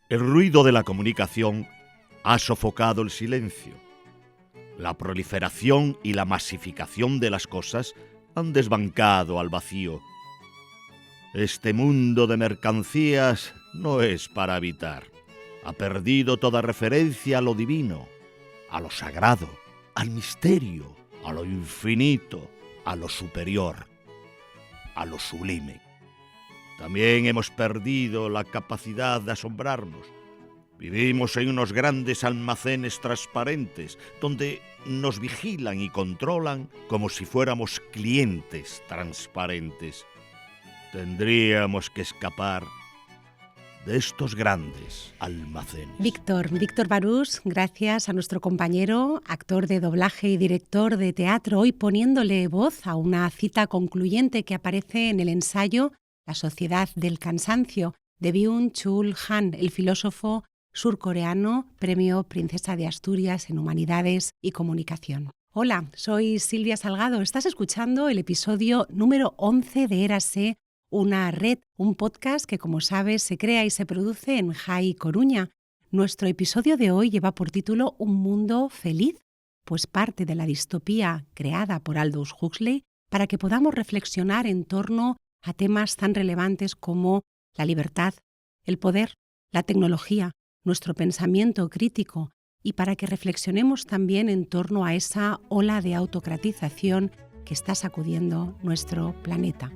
El ruido de la comunicación ha sofocado el silencio. La proliferación y la masificación de las cosas han desbancado al vacío. Este mundo de mercancías no es para habitar. Ha perdido toda referencia a lo divino, a lo sagrado, al misterio, a lo infinito, a lo superior, a lo sublime. También hemos perdido la capacidad de asombrarnos. Vivimos en unos grandes almacenes transparentes donde nos vigilan y controlan como si fuéramos clientes transparentes. Tendríamos que escapar de estos grandes almacenes. Víctor Barús, gracias a nuestro compañero, actor de doblaje y director de teatro, hoy poniéndole voz a una cita concluyente que aparece en el ensayo La sociedad del cansancio, de Byung-Chul Han, el filósofo surcoreano, premio Princesa de Asturias en Humanidades y Comunicación. Hola, soy Silvia Salgado. Estás escuchando el episodio número 11 de Érase una red, un podcast que, como sabes, se crea y se produce en JAI Coruña. Nuestro episodio de hoy lleva por título Un mundo feliz, pues parte de la distopía creada por Aldous Huxley para que podamos reflexionar en torno a temas tan relevantes como la libertad, el poder, la tecnología, nuestro pensamiento crítico y para que reflexionemos también en torno a esa ola de autocratización que está sacudiendo nuestro planeta.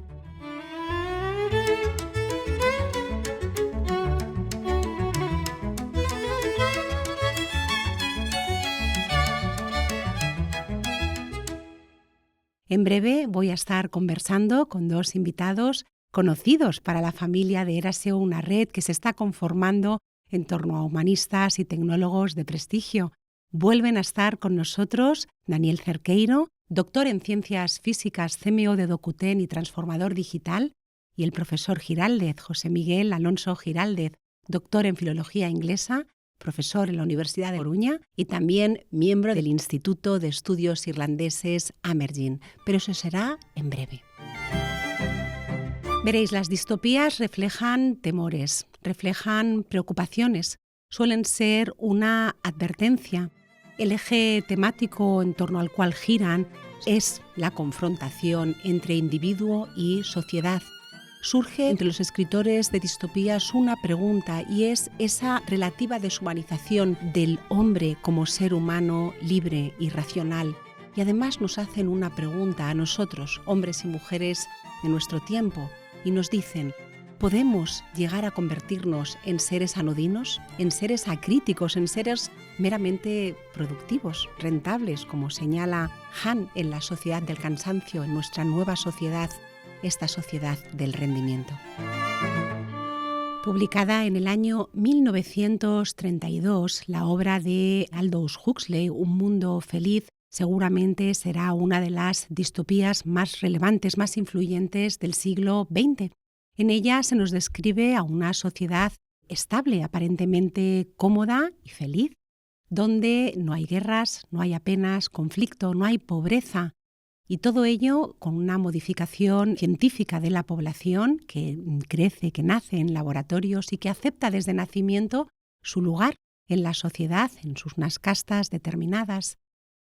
En breve voy a estar conversando con dos invitados conocidos para la familia de Érase una red que se está conformando en torno a humanistas y tecnólogos de prestigio. Vuelven a estar con nosotros Daniel Cerqueiro, doctor en Ciencias Físicas, CMO de Docuten y transformador digital, y el profesor Giraldez, José Miguel Alonso Giraldez, doctor en Filología Inglesa, profesor en la Universidad de Coruña y también miembro del Instituto de Estudios Irlandeses Amergin. Pero eso será en breve. Veréis, las distopías reflejan temores, reflejan preocupaciones, suelen ser una advertencia. El eje temático en torno al cual giran es la confrontación entre individuo y sociedad. Surge entre los escritores de distopías una pregunta y es esa relativa deshumanización del hombre como ser humano libre y racional. Y además nos hacen una pregunta a nosotros, hombres y mujeres de nuestro tiempo, y nos dicen, ¿podemos llegar a convertirnos en seres anodinos, en seres acríticos, en seres meramente productivos, rentables, como señala Han en La sociedad del cansancio, en nuestra nueva sociedad, esta sociedad del rendimiento? Publicada en el año 1932, la obra de Aldous Huxley, Un mundo feliz, seguramente será una de las distopías más relevantes, más influyentes del siglo XX. En ella se nos describe a una sociedad estable, aparentemente cómoda y feliz, donde no hay guerras, no hay apenas conflicto, no hay pobreza, y todo ello con una modificación científica de la población que crece, que nace en laboratorios y que acepta desde nacimiento su lugar en la sociedad, en unas castas determinadas.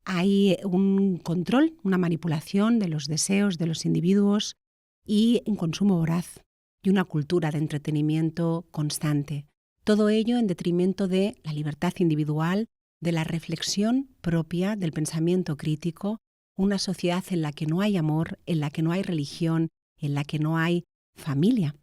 Hay un control, una manipulación de los deseos de los individuos y un consumo voraz y una cultura de entretenimiento constante. Todo ello en detrimento de la libertad individual, de la reflexión propia, del pensamiento crítico, una sociedad en la que no hay amor, en la que no hay religión, en la que no hay familia.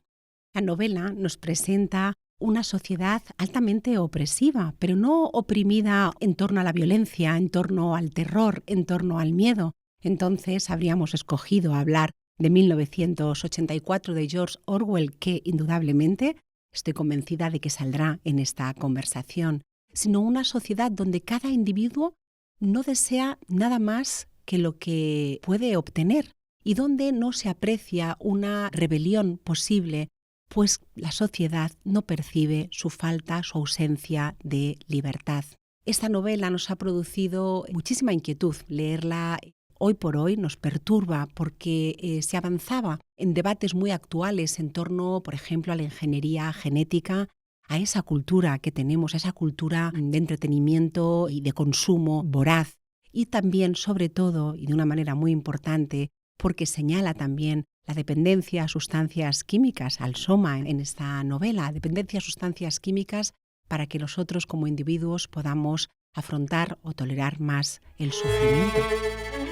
La novela nos presenta una sociedad altamente opresiva, pero no oprimida en torno a la violencia, en torno al terror, en torno al miedo. Entonces habríamos escogido hablar de 1984 de George Orwell, que indudablemente estoy convencida de que saldrá en esta conversación, sino una sociedad donde cada individuo no desea nada más que lo que puede obtener y donde no se aprecia una rebelión posible, pues la sociedad no percibe su falta, su ausencia de libertad. Esta novela nos ha producido muchísima inquietud. Leerla hoy por hoy nos perturba porque se avanzaba en debates muy actuales en torno, por ejemplo, a la ingeniería genética, a esa cultura que tenemos, a esa cultura de entretenimiento y de consumo voraz. Y también, sobre todo, y de una manera muy importante, porque señala también la dependencia a sustancias químicas, al soma en esta novela, dependencia a sustancias químicas para que nosotros como individuos podamos afrontar o tolerar más el sufrimiento.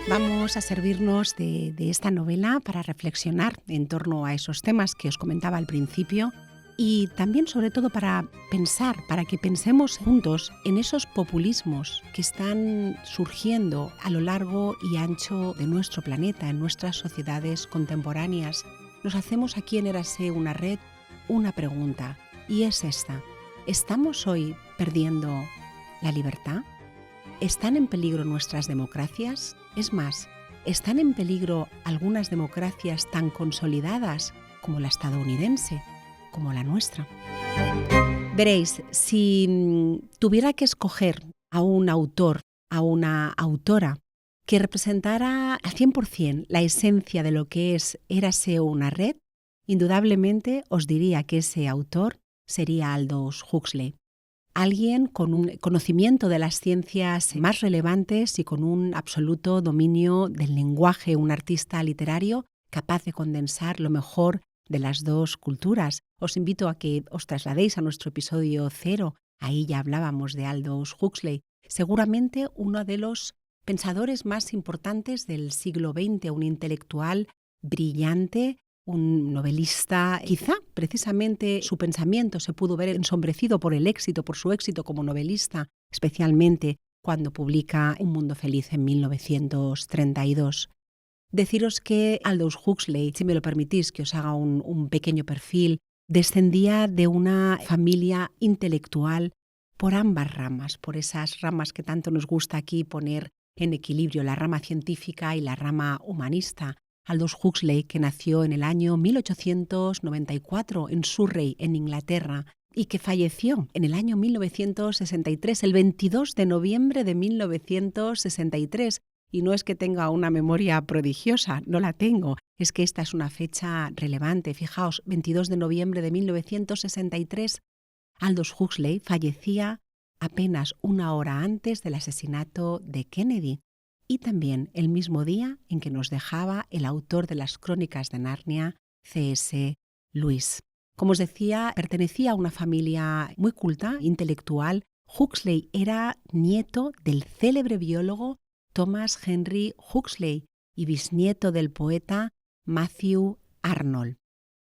Vamos a servirnos de esta novela para reflexionar en torno a esos temas que os comentaba al principio y también sobre todo para pensar, para que pensemos juntos en esos populismos que están surgiendo a lo largo y ancho de nuestro planeta, en nuestras sociedades contemporáneas. Nos hacemos aquí en Érase una red una pregunta y es esta: ¿estamos hoy perdiendo la libertad? ¿Están en peligro nuestras democracias? Es más, ¿están en peligro algunas democracias tan consolidadas como la estadounidense, como la nuestra? Veréis, si tuviera que escoger a un autor, a una autora, que representara al 100% la esencia de lo que es Érase una red, indudablemente os diría que ese autor sería Aldous Huxley. Alguien con un conocimiento de las ciencias más relevantes y con un absoluto dominio del lenguaje, un artista literario capaz de condensar lo mejor de las dos culturas. Os invito a que os trasladéis a nuestro episodio 0. Ahí ya hablábamos de Aldous Huxley, seguramente uno de los pensadores más importantes del siglo XX, un intelectual brillante, un novelista. Quizá precisamente su pensamiento se pudo ver ensombrecido por el éxito, por su éxito como novelista, especialmente cuando publica Un mundo feliz en 1932. Deciros que Aldous Huxley, si me lo permitís que os haga un pequeño perfil, descendía de una familia intelectual por ambas ramas, por esas ramas que tanto nos gusta aquí poner en equilibrio, la rama científica y la rama humanista. Aldous Huxley, que nació en el año 1894 en Surrey, en Inglaterra, y que falleció en el año 1963, el 22 de noviembre de 1963. Y no es que tenga una memoria prodigiosa, no la tengo, es que esta es una fecha relevante. Fijaos, 22 de noviembre de 1963, Aldous Huxley fallecía apenas una hora antes del asesinato de Kennedy. Y también el mismo día en que nos dejaba el autor de las Crónicas de Narnia, C.S. Lewis. Como os decía, pertenecía a una familia muy culta, intelectual. Huxley era nieto del célebre biólogo Thomas Henry Huxley y bisnieto del poeta Matthew Arnold.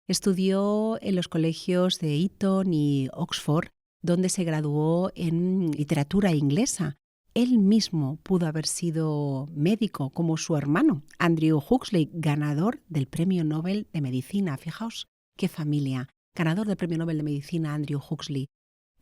Estudió en los colegios de Eton y Oxford, donde se graduó en literatura inglesa. Él mismo pudo haber sido médico, como su hermano, Andrew Huxley, ganador del Premio Nobel de Medicina. Fijaos qué familia, ganador del Premio Nobel de Medicina Andrew Huxley.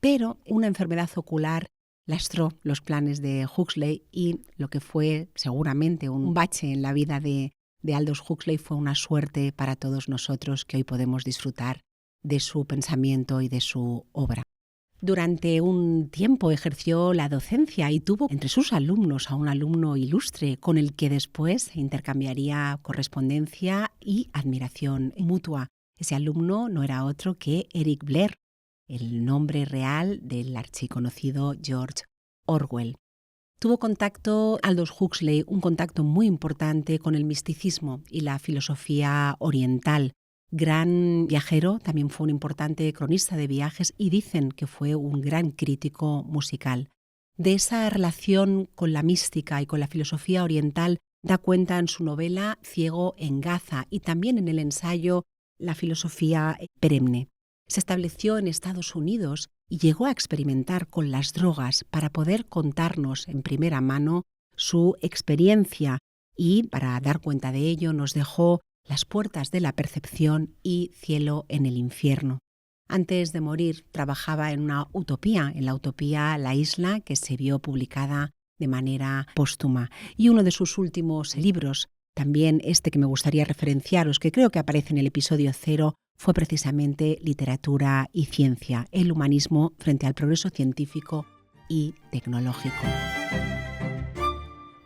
Pero una enfermedad ocular lastró los planes de Huxley y lo que fue seguramente un bache en la vida de Aldous Huxley fue una suerte para todos nosotros que hoy podemos disfrutar de su pensamiento y de su obra. Durante un tiempo ejerció la docencia y tuvo entre sus alumnos a un alumno ilustre con el que después intercambiaría correspondencia y admiración mutua. Ese alumno no era otro que Eric Blair, el nombre real del archiconocido George Orwell. Tuvo contacto Aldous Huxley, un contacto muy importante con el misticismo y la filosofía oriental. Gran viajero, también fue un importante cronista de viajes y dicen que fue un gran crítico musical. De esa relación con la mística y con la filosofía oriental da cuenta en su novela Ciego en Gaza y también en el ensayo La filosofía perenne. Se estableció en Estados Unidos y llegó a experimentar con las drogas para poder contarnos en primera mano su experiencia y para dar cuenta de ello nos dejó Las puertas de la percepción y Cielo en el infierno. Antes de morir trabajaba en una utopía, en la utopía La Isla, que se vio publicada de manera póstuma. Y uno de sus últimos libros, también este que me gustaría referenciaros, que creo que aparece en el episodio 0, fue precisamente Literatura y Ciencia, el humanismo frente al progreso científico y tecnológico.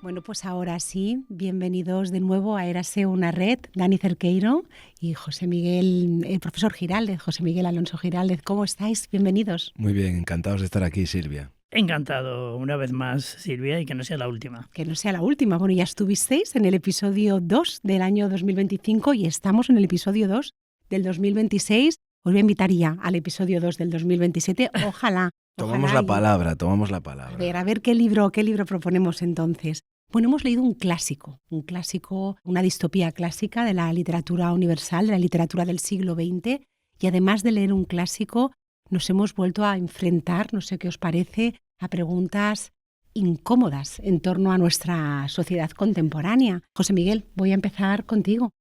Bueno, pues ahora sí, bienvenidos de nuevo a Érase una red, Dani Cerqueiro y José Miguel, el profesor Giraldez, José Miguel Alonso Giraldez. ¿Cómo estáis? Bienvenidos. Muy bien, encantados de estar aquí, Silvia. Encantado una vez más, Silvia, y que no sea la última. Que no sea la última. Bueno, ya estuvisteis en el episodio 2 del año 2025 y estamos en el episodio 2 del 2026. Os voy a invitar ya al episodio 2 del 2027. Ojalá. Tomamos la palabra. A ver qué libro proponemos entonces. Bueno, hemos leído un clásico, una distopía clásica de la literatura universal, de la literatura del siglo XX, y además de leer un clásico, nos hemos vuelto a enfrentar, no sé qué os parece, a preguntas incómodas en torno a nuestra sociedad contemporánea. José Miguel, voy a empezar contigo.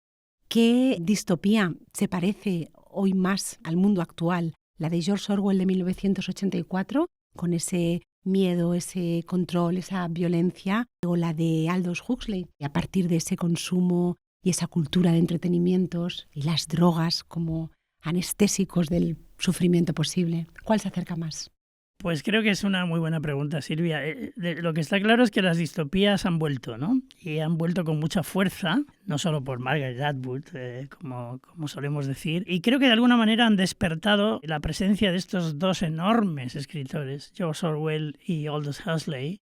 ¿Qué distopía se parece hoy más al mundo actual? ¿La de George Orwell de 1984, con ese miedo, ese control, esa violencia, o la de Aldous Huxley, y a partir de ese consumo y esa cultura de entretenimientos y las drogas como anestésicos del sufrimiento posible? ¿Cuál se acerca más? Pues creo que es una muy buena pregunta, Silvia. Lo que está claro es que las distopías han vuelto, ¿no? Y han vuelto con mucha fuerza, no solo por Margaret Atwood, como solemos decir, y creo que de alguna manera han despertado la presencia de estos dos enormes escritores, George Orwell y Aldous Huxley,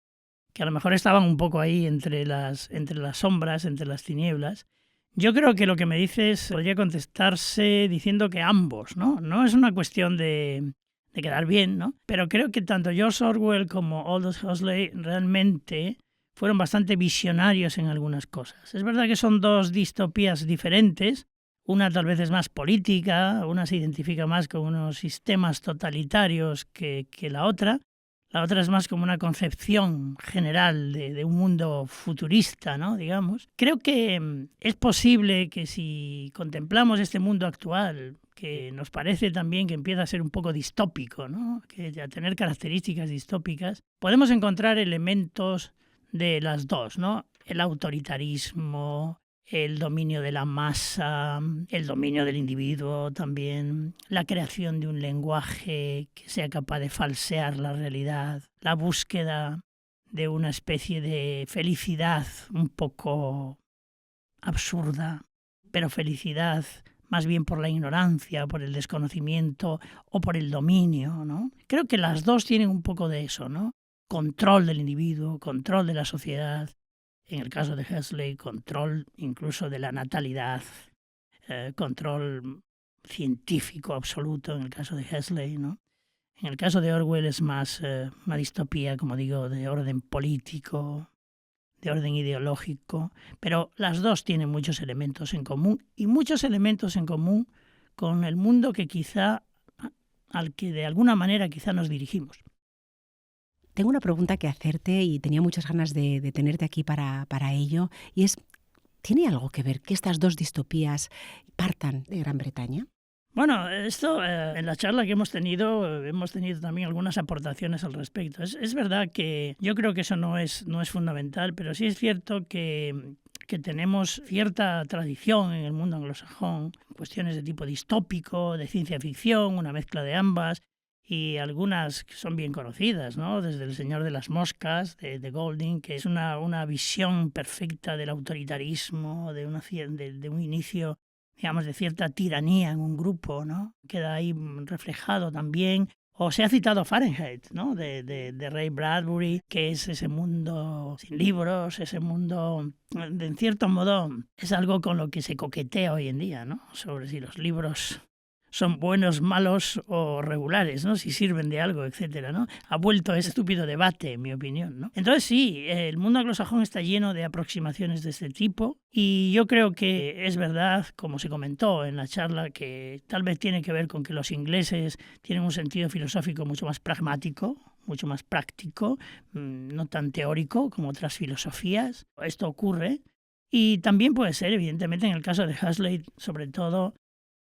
que a lo mejor estaban un poco ahí entre las sombras, entre las tinieblas. Yo creo que lo que me dices podría contestarse diciendo que ambos, ¿no? No es una cuestión de quedar bien, ¿no? Pero creo que tanto George Orwell como Aldous Huxley realmente fueron bastante visionarios en algunas cosas. Es verdad que son dos distopías diferentes. Una tal vez es más política, una se identifica más con unos sistemas totalitarios que la otra. La otra es más como una concepción general de un mundo futurista, ¿no? Digamos. Creo que es posible que si contemplamos este mundo actual, que nos parece también que empieza a ser un poco distópico, ¿no? Que a tener características distópicas, podemos encontrar elementos de las dos, ¿no? El autoritarismo, el dominio de la masa, el dominio del individuo también, la creación de un lenguaje que sea capaz de falsear la realidad, la búsqueda de una especie de felicidad un poco absurda, pero felicidad más bien por la ignorancia, por el desconocimiento o por el dominio, ¿no? Creo que las dos tienen un poco de eso, ¿no? Control del individuo, control de la sociedad. En el caso de Huxley, control incluso de la natalidad, control científico absoluto en el caso de Huxley, ¿no? En el caso de Orwell es más una distopía, como digo, de orden político, de orden ideológico, pero las dos tienen muchos elementos en común y muchos elementos en común con el mundo que al que de alguna manera quizá nos dirigimos. Tengo una pregunta que hacerte y tenía muchas ganas de tenerte aquí para ello, y es, ¿tiene algo que ver que estas dos distopías partan de Gran Bretaña? Bueno, esto en la charla que hemos tenido también algunas aportaciones al respecto. Es verdad que yo creo que eso no es fundamental, pero sí es cierto que tenemos cierta tradición en el mundo anglosajón, cuestiones de tipo distópico, de ciencia ficción, una mezcla de ambas, y algunas que son bien conocidas, ¿no? Desde El Señor de las Moscas, de Golding, que es una visión perfecta del autoritarismo, de un inicio, digamos, de cierta tiranía en un grupo, ¿no? Queda ahí reflejado también. O se ha citado Fahrenheit, ¿no? De Ray Bradbury, que es ese mundo sin libros, ese mundo, en cierto modo, es algo con lo que se coquetea hoy en día, ¿no? Sobre si los libros son buenos, malos o regulares, ¿no? Si sirven de algo, etcétera, ¿no? Ha vuelto ese estúpido debate, en mi opinión, ¿no? Entonces sí, el mundo anglosajón está lleno de aproximaciones de este tipo y yo creo que es verdad, como se comentó en la charla, que tal vez tiene que ver con que los ingleses tienen un sentido filosófico mucho más pragmático, mucho más práctico, no tan teórico como otras filosofías. Esto ocurre y también puede ser, evidentemente, en el caso de Huxley, sobre todo,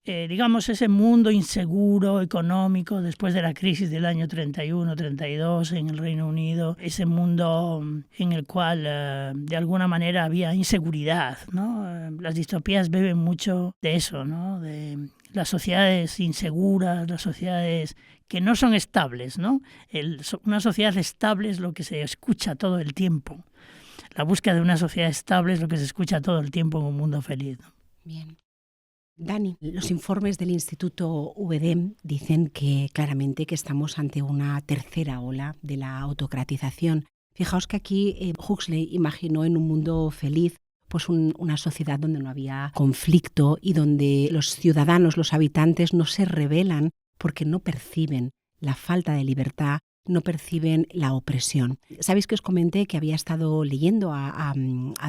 digamos, ese mundo inseguro económico después de la crisis del año 31-32 en el Reino Unido, ese mundo en el cual de alguna manera había inseguridad, ¿no? Las distopías beben mucho de eso, ¿no? De las sociedades inseguras, las sociedades que no son estables, ¿no? Una sociedad estable es lo que se escucha todo el tiempo. La búsqueda de una sociedad estable es lo que se escucha todo el tiempo en un mundo feliz, ¿no? Bien. Dani, los informes del Instituto VDEM dicen que claramente que estamos ante una tercera ola de la autocratización. Fijaos que aquí Huxley imaginó en un mundo feliz pues una sociedad donde no había conflicto y donde los ciudadanos, los habitantes no se rebelan porque no perciben la falta de libertad, no perciben la opresión. Sabéis que os comenté que había estado leyendo a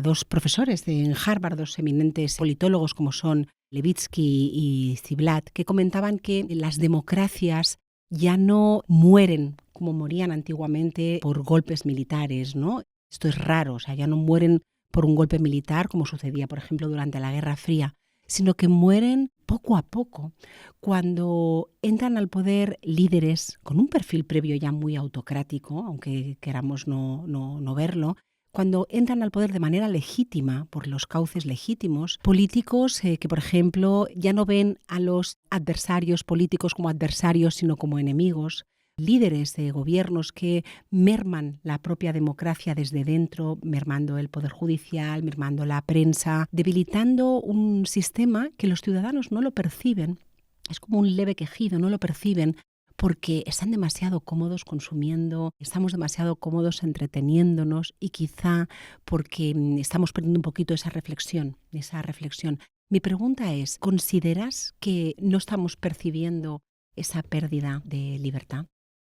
dos profesores en Harvard, dos eminentes politólogos como son Levitsky y Ziblatt, que comentaban que las democracias ya no mueren como morían antiguamente por golpes militares, ¿no? Esto es raro, o sea, ya no mueren por un golpe militar como sucedía, por ejemplo, durante la Guerra Fría, sino que mueren poco a poco, cuando entran al poder líderes con un perfil previo ya muy autocrático, aunque queramos no verlo, cuando entran al poder de manera legítima, por los cauces legítimos, políticos que, por ejemplo, ya no ven a los adversarios políticos como adversarios, sino como enemigos, líderes de gobiernos que merman la propia democracia desde dentro, mermando el poder judicial, mermando la prensa, debilitando un sistema que los ciudadanos no lo perciben. Es como un leve quejido, no lo perciben porque están demasiado cómodos consumiendo, estamos demasiado cómodos entreteniéndonos y quizá porque estamos perdiendo un poquito esa reflexión. Mi pregunta es, ¿consideras que no estamos percibiendo esa pérdida de libertad?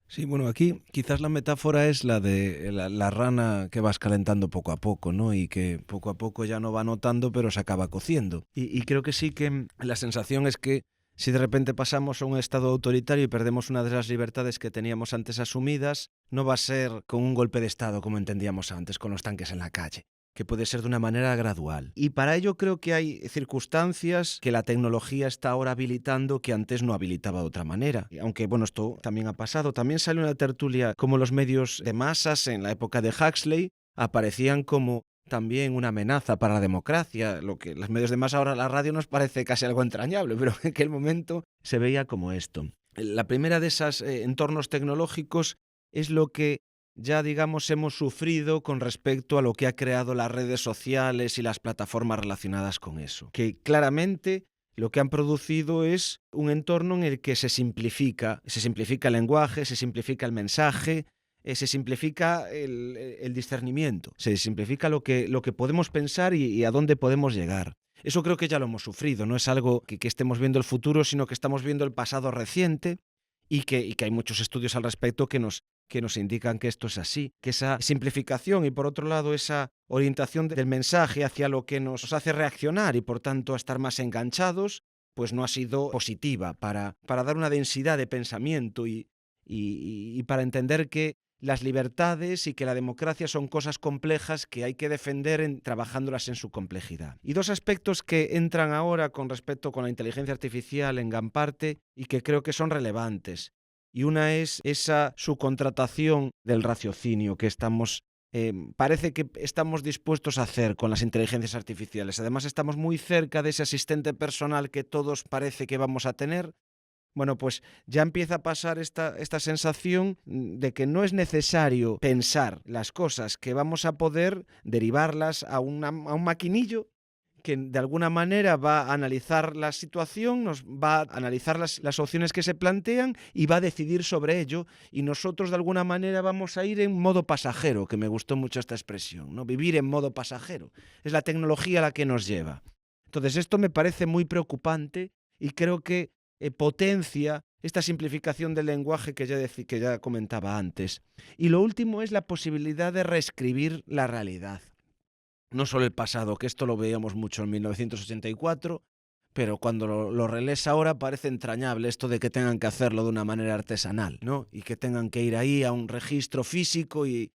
Sí, bueno, aquí quizás la metáfora es la de la rana que vas calentando poco a poco, ¿no? Y que poco a poco ya no va notando, pero se acaba cociendo. Y creo que sí que la sensación es que si de repente pasamos a un estado autoritario y perdemos una de las libertades que teníamos antes asumidas, no va a ser con un golpe de estado como entendíamos antes, con los tanques en la calle, que puede ser de una manera gradual. Y para ello creo que hay circunstancias que la tecnología está ahora habilitando que antes no habilitaba de otra manera. Aunque, bueno, esto también ha pasado. También sale una tertulia como los medios de masas en la época de Huxley aparecían como también una amenaza para la democracia. Lo que los medios de masa ahora, la radio, nos parece casi algo entrañable, pero en aquel momento se veía como esto. La primera de esos entornos tecnológicos es lo que ya, digamos, hemos sufrido con respecto a lo que ha creado las redes sociales y las plataformas relacionadas con eso. Que claramente lo que han producido es un entorno en el que se simplifica el lenguaje, se simplifica el mensaje, se simplifica el discernimiento, se simplifica lo que podemos pensar y a dónde podemos llegar. Eso creo que ya lo hemos sufrido, no es algo que estemos viendo el futuro, sino que estamos viendo el pasado reciente y que hay muchos estudios al respecto que nos indican que esto es así, que esa simplificación y por otro lado esa orientación del mensaje hacia lo que nos hace reaccionar y por tanto a estar más enganchados, pues no ha sido positiva para dar una densidad de pensamiento y para entender que las libertades y que la democracia son cosas complejas que hay que defender trabajándolas en su complejidad. Y dos aspectos que entran ahora con respecto con la inteligencia artificial en gran parte y que creo que son relevantes. Y una es esa subcontratación del raciocinio que parece que estamos dispuestos a hacer con las inteligencias artificiales. Además, estamos muy cerca de ese asistente personal que todos parece que vamos a tener. Bueno, pues ya empieza a pasar esta sensación de que no es necesario pensar las cosas, que vamos a poder derivarlas a un maquinillo que de alguna manera va a analizar la situación, nos va a analizar las opciones que se plantean y va a decidir sobre ello, y nosotros de alguna manera vamos a ir en modo pasajero, que me gustó mucho esta expresión, ¿no? Vivir en modo pasajero. Es la tecnología la que nos lleva. Entonces esto me parece muy preocupante y creo que potencia esta simplificación del lenguaje que ya comentaba antes. Y lo último es la posibilidad de reescribir la realidad. No solo el pasado, que esto lo veíamos mucho en 1984, pero cuando lo relees ahora parece entrañable esto de que tengan que hacerlo de una manera artesanal, ¿no? Y que tengan que ir ahí a un registro físico y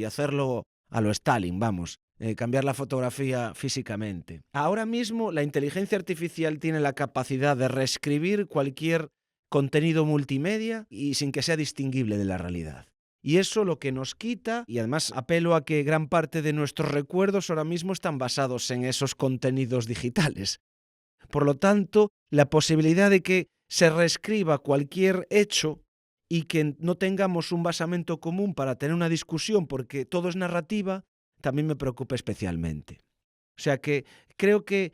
hacerlo a lo Stalin, vamos. Cambiar la fotografía físicamente. Ahora mismo la inteligencia artificial tiene la capacidad de reescribir cualquier contenido multimedia y sin que sea distinguible de la realidad. Y eso lo que nos quita, y además apelo a que gran parte de nuestros recuerdos ahora mismo están basados en esos contenidos digitales. Por lo tanto, la posibilidad de que se reescriba cualquier hecho y que no tengamos un basamento común para tener una discusión porque todo es narrativa, también me preocupa especialmente. O sea que creo que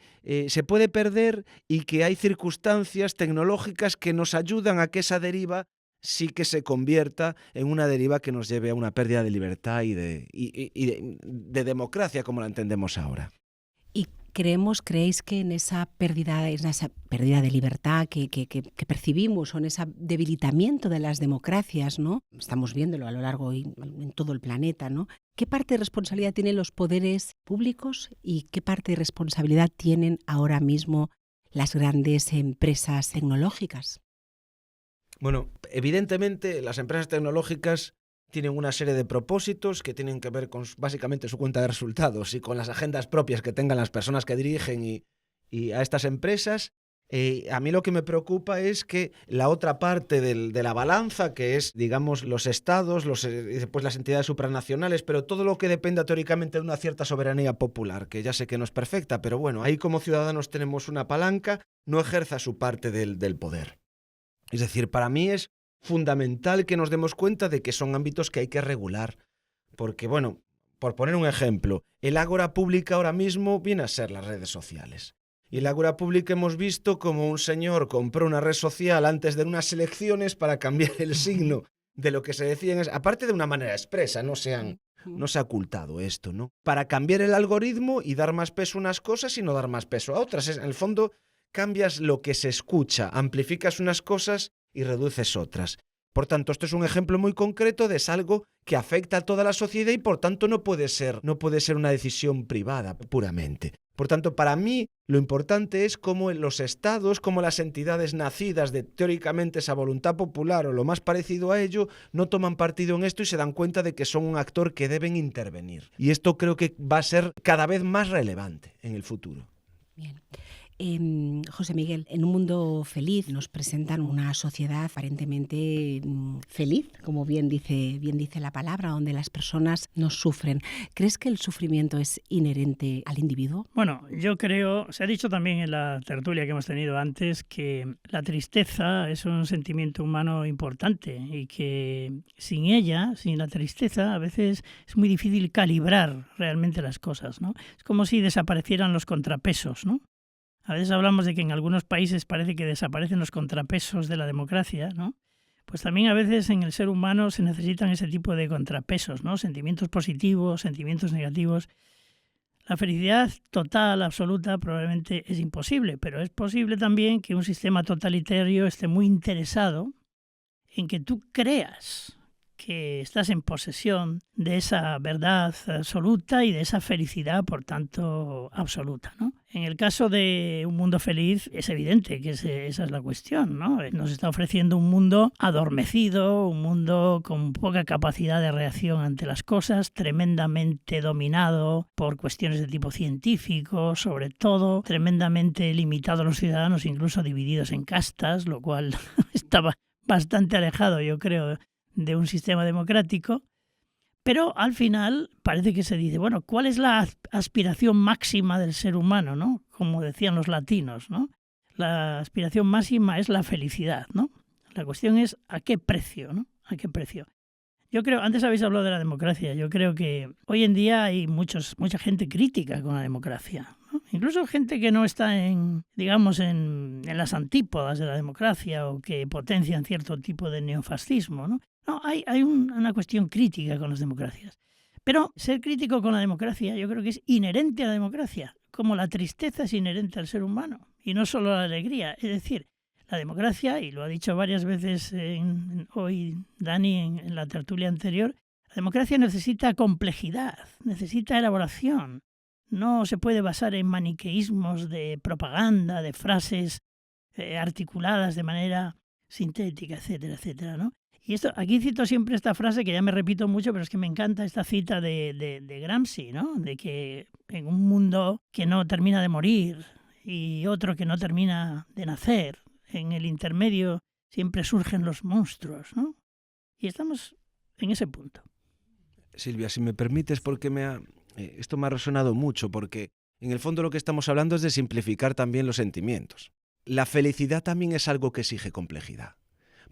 se puede perder y que hay circunstancias tecnológicas que nos ayudan a que esa deriva sí que se convierta en una deriva que nos lleve a una pérdida de libertad y de democracia como la entendemos ahora. ¿Y creéis que en esa pérdida de libertad que percibimos o en ese debilitamiento de las democracias, ¿no? Estamos viéndolo a lo largo y en todo el planeta, ¿no? ¿Qué parte de responsabilidad tienen los poderes públicos y qué parte de responsabilidad tienen ahora mismo las grandes empresas tecnológicas? Bueno, evidentemente las empresas tecnológicas tienen una serie de propósitos que tienen que ver con básicamente su cuenta de resultados y con las agendas propias que tengan las personas que dirigen y a estas empresas. A mí lo que me preocupa es que la otra parte de la balanza, que es, digamos, los estados, después las entidades supranacionales, pero todo lo que dependa teóricamente de una cierta soberanía popular, que ya sé que no es perfecta, pero bueno, ahí como ciudadanos tenemos una palanca, no ejerza su parte del poder. Es decir, para mí es fundamental que nos demos cuenta de que son ámbitos que hay que regular. Porque, bueno, por poner un ejemplo, el ágora pública ahora mismo viene a ser las redes sociales. Y el ágora pública hemos visto como un señor compró una red social antes de unas elecciones para cambiar el signo de lo que se decía, aparte de una manera expresa, no se ha ocultado esto, ¿no? Para cambiar el algoritmo y dar más peso a unas cosas y no dar más peso a otras. En el fondo, cambias lo que se escucha, amplificas unas cosas y reduces otras. Por tanto, esto es un ejemplo muy concreto de algo que afecta a toda la sociedad y por tanto no puede ser una decisión privada puramente. Por tanto, para mí lo importante es cómo los estados, cómo las entidades nacidas de teóricamente esa voluntad popular o lo más parecido a ello, no toman partido en esto y se dan cuenta de que son un actor que deben intervenir. Y esto creo que va a ser cada vez más relevante en el futuro. Bien. José Miguel, en un mundo feliz nos presentan una sociedad aparentemente feliz, como bien dice la palabra, donde las personas no sufren. ¿Crees que el sufrimiento es inherente al individuo? Bueno, yo creo, se ha dicho también en la tertulia que hemos tenido antes, que la tristeza es un sentimiento humano importante y que sin ella, sin la tristeza, a veces es muy difícil calibrar realmente las cosas, ¿no? Es como si desaparecieran los contrapesos, ¿no? A veces hablamos de que en algunos países parece que desaparecen los contrapesos de la democracia, ¿no? Pues también a veces en el ser humano se necesitan ese tipo de contrapesos, ¿no? Sentimientos positivos, sentimientos negativos. La felicidad total, absoluta, probablemente es imposible, pero es posible también que un sistema totalitario esté muy interesado en que tú creas que estás en posesión de esa verdad absoluta y de esa felicidad, por tanto, absoluta, ¿no? En el caso de un mundo feliz es evidente que esa es la cuestión, ¿no? Nos está ofreciendo un mundo adormecido, un mundo con poca capacidad de reacción ante las cosas, tremendamente dominado por cuestiones de tipo científico, sobre todo, tremendamente limitado a los ciudadanos, incluso divididos en castas, lo cual estaba bastante alejado, yo creo, de un sistema democrático, pero al final parece que se dice, bueno, ¿cuál es la aspiración máxima del ser humano, ¿no? Como decían los latinos, ¿no? La aspiración máxima es la felicidad, ¿no? La cuestión es ¿a qué precio, ¿no? ¿A qué precio? Yo creo, antes habéis hablado de la democracia, yo creo que hoy en día hay mucha gente crítica con la democracia, ¿no? Incluso gente que no está en las antípodas de la democracia o que potencian cierto tipo de neofascismo, ¿no? No, hay una cuestión crítica con las democracias. Pero ser crítico con la democracia yo creo que es inherente a la democracia, como la tristeza es inherente al ser humano, y no solo la alegría. Es decir, la democracia, y lo ha dicho varias veces hoy Dani en la tertulia anterior, la democracia necesita complejidad, necesita elaboración. No se puede basar en maniqueísmos de propaganda, de frases articuladas de manera sintética, etcétera, etcétera, ¿no? Y esto, aquí cito siempre esta frase que ya me repito mucho, pero es que me encanta esta cita de Gramsci, ¿no? De que en un mundo que no termina de morir y otro que no termina de nacer, en el intermedio siempre surgen los monstruos, ¿no? Y estamos en ese punto. Silvia, si me permites, porque esto me ha resonado mucho, porque en el fondo lo que estamos hablando es de simplificar también los sentimientos. La felicidad también es algo que exige complejidad.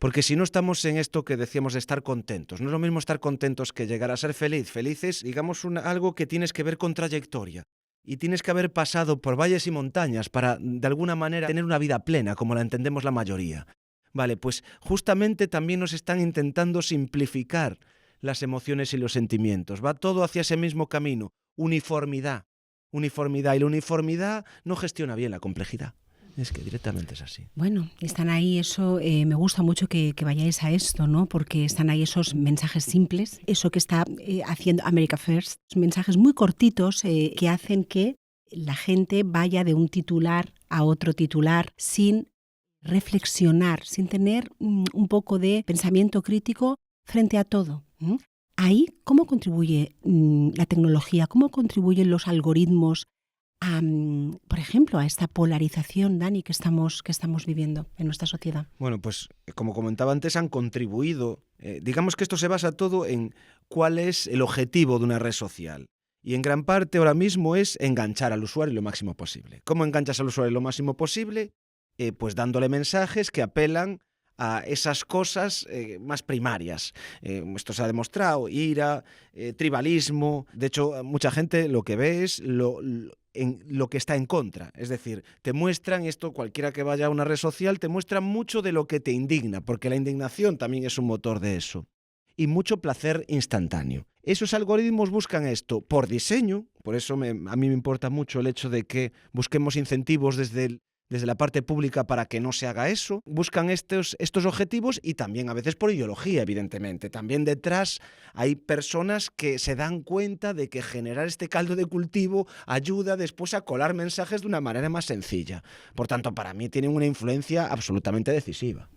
Porque si no estamos en esto que decíamos de estar contentos, no es lo mismo estar contentos que llegar a ser feliz. Feliz es, digamos, algo que tienes que ver con trayectoria. Y tienes que haber pasado por valles y montañas para, de alguna manera, tener una vida plena, como la entendemos la mayoría. Vale, pues justamente también nos están intentando simplificar las emociones y los sentimientos. Va todo hacia ese mismo camino. Uniformidad. Uniformidad. Y la uniformidad no gestiona bien la complejidad. Es que directamente es así. Bueno, están ahí eso, me gusta mucho que vayáis a esto, ¿no? Porque están ahí esos mensajes simples, eso que está haciendo America First, mensajes muy cortitos que hacen que la gente vaya de un titular a otro titular sin reflexionar, sin tener un poco de pensamiento crítico frente a todo. Ahí, ¿cómo contribuye la tecnología? ¿Cómo contribuyen los algoritmos por ejemplo, a esta polarización, Dani, que estamos viviendo en nuestra sociedad? Bueno, pues como comentaba antes, han contribuido. Digamos que esto se basa todo en cuál es el objetivo de una red social. Y en gran parte ahora mismo es enganchar al usuario lo máximo posible. ¿Cómo enganchas al usuario lo máximo posible? Pues dándole mensajes que apelan a esas cosas más primarias. Esto se ha demostrado, ira, tribalismo. De hecho, mucha gente lo que ve es lo que está en contra. Es decir, te muestran, esto cualquiera que vaya a una red social, te muestran mucho de lo que te indigna, porque la indignación también es un motor de eso. Y mucho placer instantáneo. Esos algoritmos buscan esto por diseño, por eso a mí me importa mucho el hecho de que busquemos incentivos desde la parte pública para que no se haga eso. Buscan estos objetivos y también a veces por ideología, evidentemente. También detrás hay personas que se dan cuenta de que generar este caldo de cultivo ayuda después a colar mensajes de una manera más sencilla. Por tanto, para mí tienen una influencia absolutamente decisiva.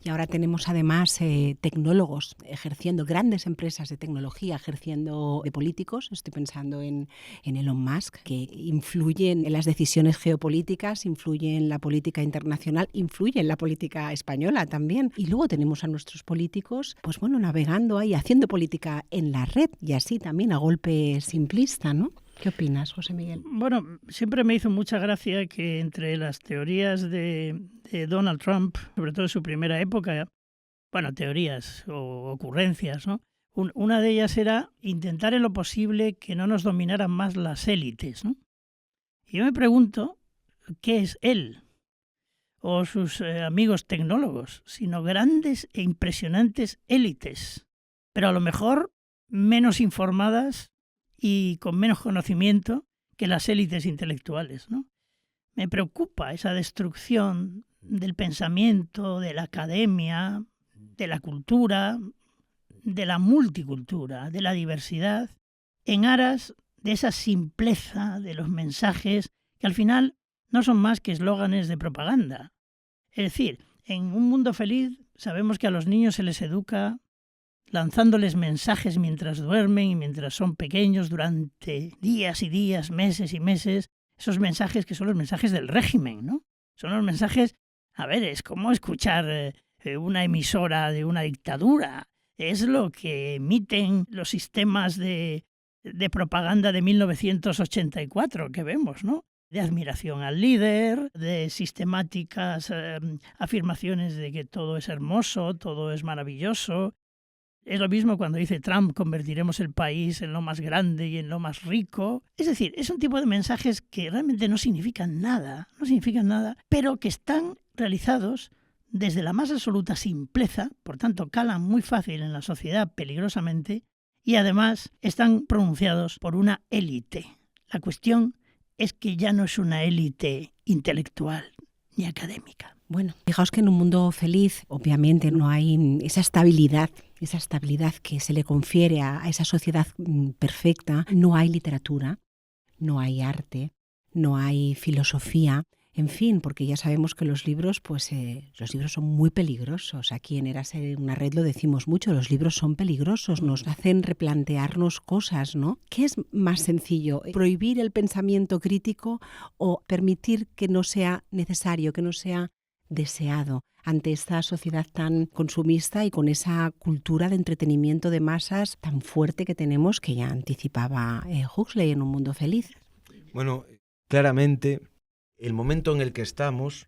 Y ahora tenemos además tecnólogos ejerciendo, grandes empresas de tecnología ejerciendo de políticos. Estoy pensando en Elon Musk, que influyen en las decisiones geopolíticas, influye en la política internacional, influye en la política española también. Y luego tenemos a nuestros políticos, pues bueno, navegando ahí, haciendo política en la red y así también a golpe simplista, ¿no? ¿Qué opinas, José Miguel? Bueno, siempre me hizo mucha gracia que entre las teorías de Donald Trump, sobre todo en su primera época, bueno, teorías o ocurrencias, ¿no? Una de ellas era intentar en lo posible que no nos dominaran más las élites, ¿no? Y yo me pregunto, ¿qué es él o sus amigos tecnólogos? Sino grandes e impresionantes élites, pero a lo mejor menos informadas y con menos conocimiento que las élites intelectuales, ¿no? Me preocupa esa destrucción del pensamiento, de la academia, de la cultura, de la multicultura, de la diversidad, en aras de esa simpleza de los mensajes que al final no son más que eslóganes de propaganda. Es decir, en un mundo feliz sabemos que a los niños se les educa lanzándoles mensajes mientras duermen y mientras son pequeños durante días y días, meses y meses, esos mensajes que son los mensajes del régimen, ¿no? Son los mensajes, a ver, es como escuchar una emisora de una dictadura, es lo que emiten los sistemas de propaganda de 1984 que vemos, ¿no? De admiración al líder, de sistemáticas afirmaciones de que todo es hermoso, todo es maravilloso. Es lo mismo cuando dice Trump, convertiremos el país en lo más grande y en lo más rico. Es decir, es un tipo de mensajes que realmente no significan nada, pero que están realizados desde la más absoluta simpleza, por tanto calan muy fácil en la sociedad peligrosamente, y además están pronunciados por una élite. La cuestión es que ya no es una élite intelectual ni académica. Bueno, fijaos que en un mundo feliz, obviamente, no hay esa estabilidad que se le confiere a esa sociedad perfecta. No hay literatura, no hay arte, no hay filosofía, en fin, porque ya sabemos que los libros, los libros son muy peligrosos. Aquí en Érase una red lo decimos mucho, los libros son peligrosos, nos hacen replantearnos cosas, ¿no? ¿Qué es más sencillo? ¿Prohibir el pensamiento crítico o permitir que no sea necesario, que no sea deseado ante esta sociedad tan consumista y con esa cultura de entretenimiento de masas tan fuerte que tenemos, que ya anticipaba Huxley en Un mundo feliz? Bueno, claramente el momento en el que estamos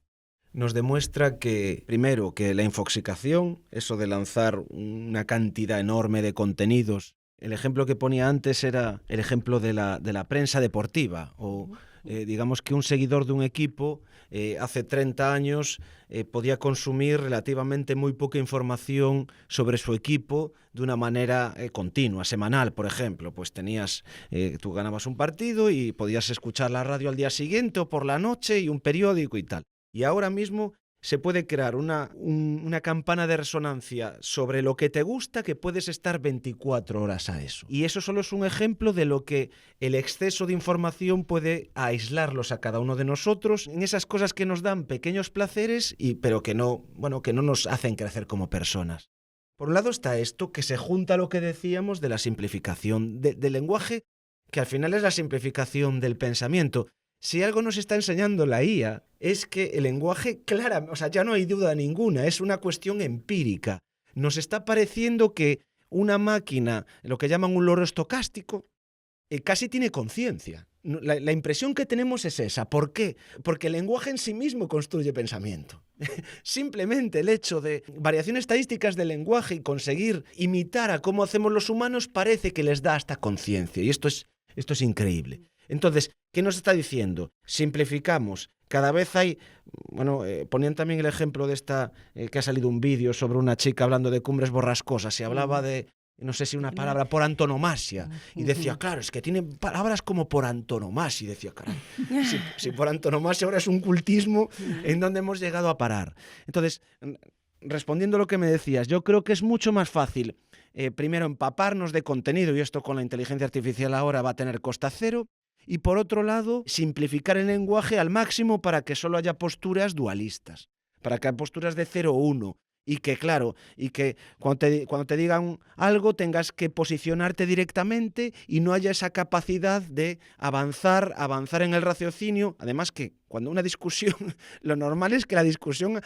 nos demuestra que, primero, que la infoxicación, eso de lanzar una cantidad enorme de contenidos, el ejemplo que ponía antes era el ejemplo de la prensa deportiva, o digamos que un seguidor de un equipo hace 30 años podía consumir relativamente muy poca información sobre su equipo de una manera continua, semanal, por ejemplo. Pues tú ganabas un partido y podías escuchar la radio al día siguiente o por la noche y un periódico y tal. Y ahora mismo se puede crear una campana de resonancia sobre lo que te gusta, que puedes estar 24 horas a eso. Y eso solo es un ejemplo de lo que el exceso de información puede aislarlos a cada uno de nosotros en esas cosas que nos dan pequeños placeres, pero que no nos hacen crecer como personas. Por un lado está esto, que se junta a lo que decíamos de la simplificación del lenguaje, que al final es la simplificación del pensamiento. Si algo nos está enseñando la IA es que el lenguaje, ya no hay duda ninguna, es una cuestión empírica. Nos está pareciendo que una máquina, lo que llaman un loro estocástico, casi tiene conciencia. La impresión que tenemos es esa. ¿Por qué? Porque el lenguaje en sí mismo construye pensamiento. Simplemente el hecho de variaciones estadísticas del lenguaje y conseguir imitar a cómo hacemos los humanos parece que les da hasta conciencia. Y esto es increíble. Entonces, ¿qué nos está diciendo? Simplificamos. Cada vez hay... ponían también el ejemplo de que ha salido un vídeo sobre una chica hablando de cumbres borrascosas y hablaba de, no sé si una palabra por antonomasia. Y decía, claro, es que tiene palabras como por antonomasia. Y decía, caray, si por antonomasia ahora es un cultismo, ¿en dónde hemos llegado a parar? Entonces, respondiendo a lo que me decías, yo creo que es mucho más fácil, primero, empaparnos de contenido, y esto con la inteligencia artificial ahora va a tener costa cero. Y por otro lado, simplificar el lenguaje al máximo para que solo haya posturas dualistas, para que haya posturas de 0 o 1, y que, claro, cuando te digan algo tengas que posicionarte directamente y no haya esa capacidad de avanzar en el raciocinio. Además que cuando una discusión, lo normal es que la discusión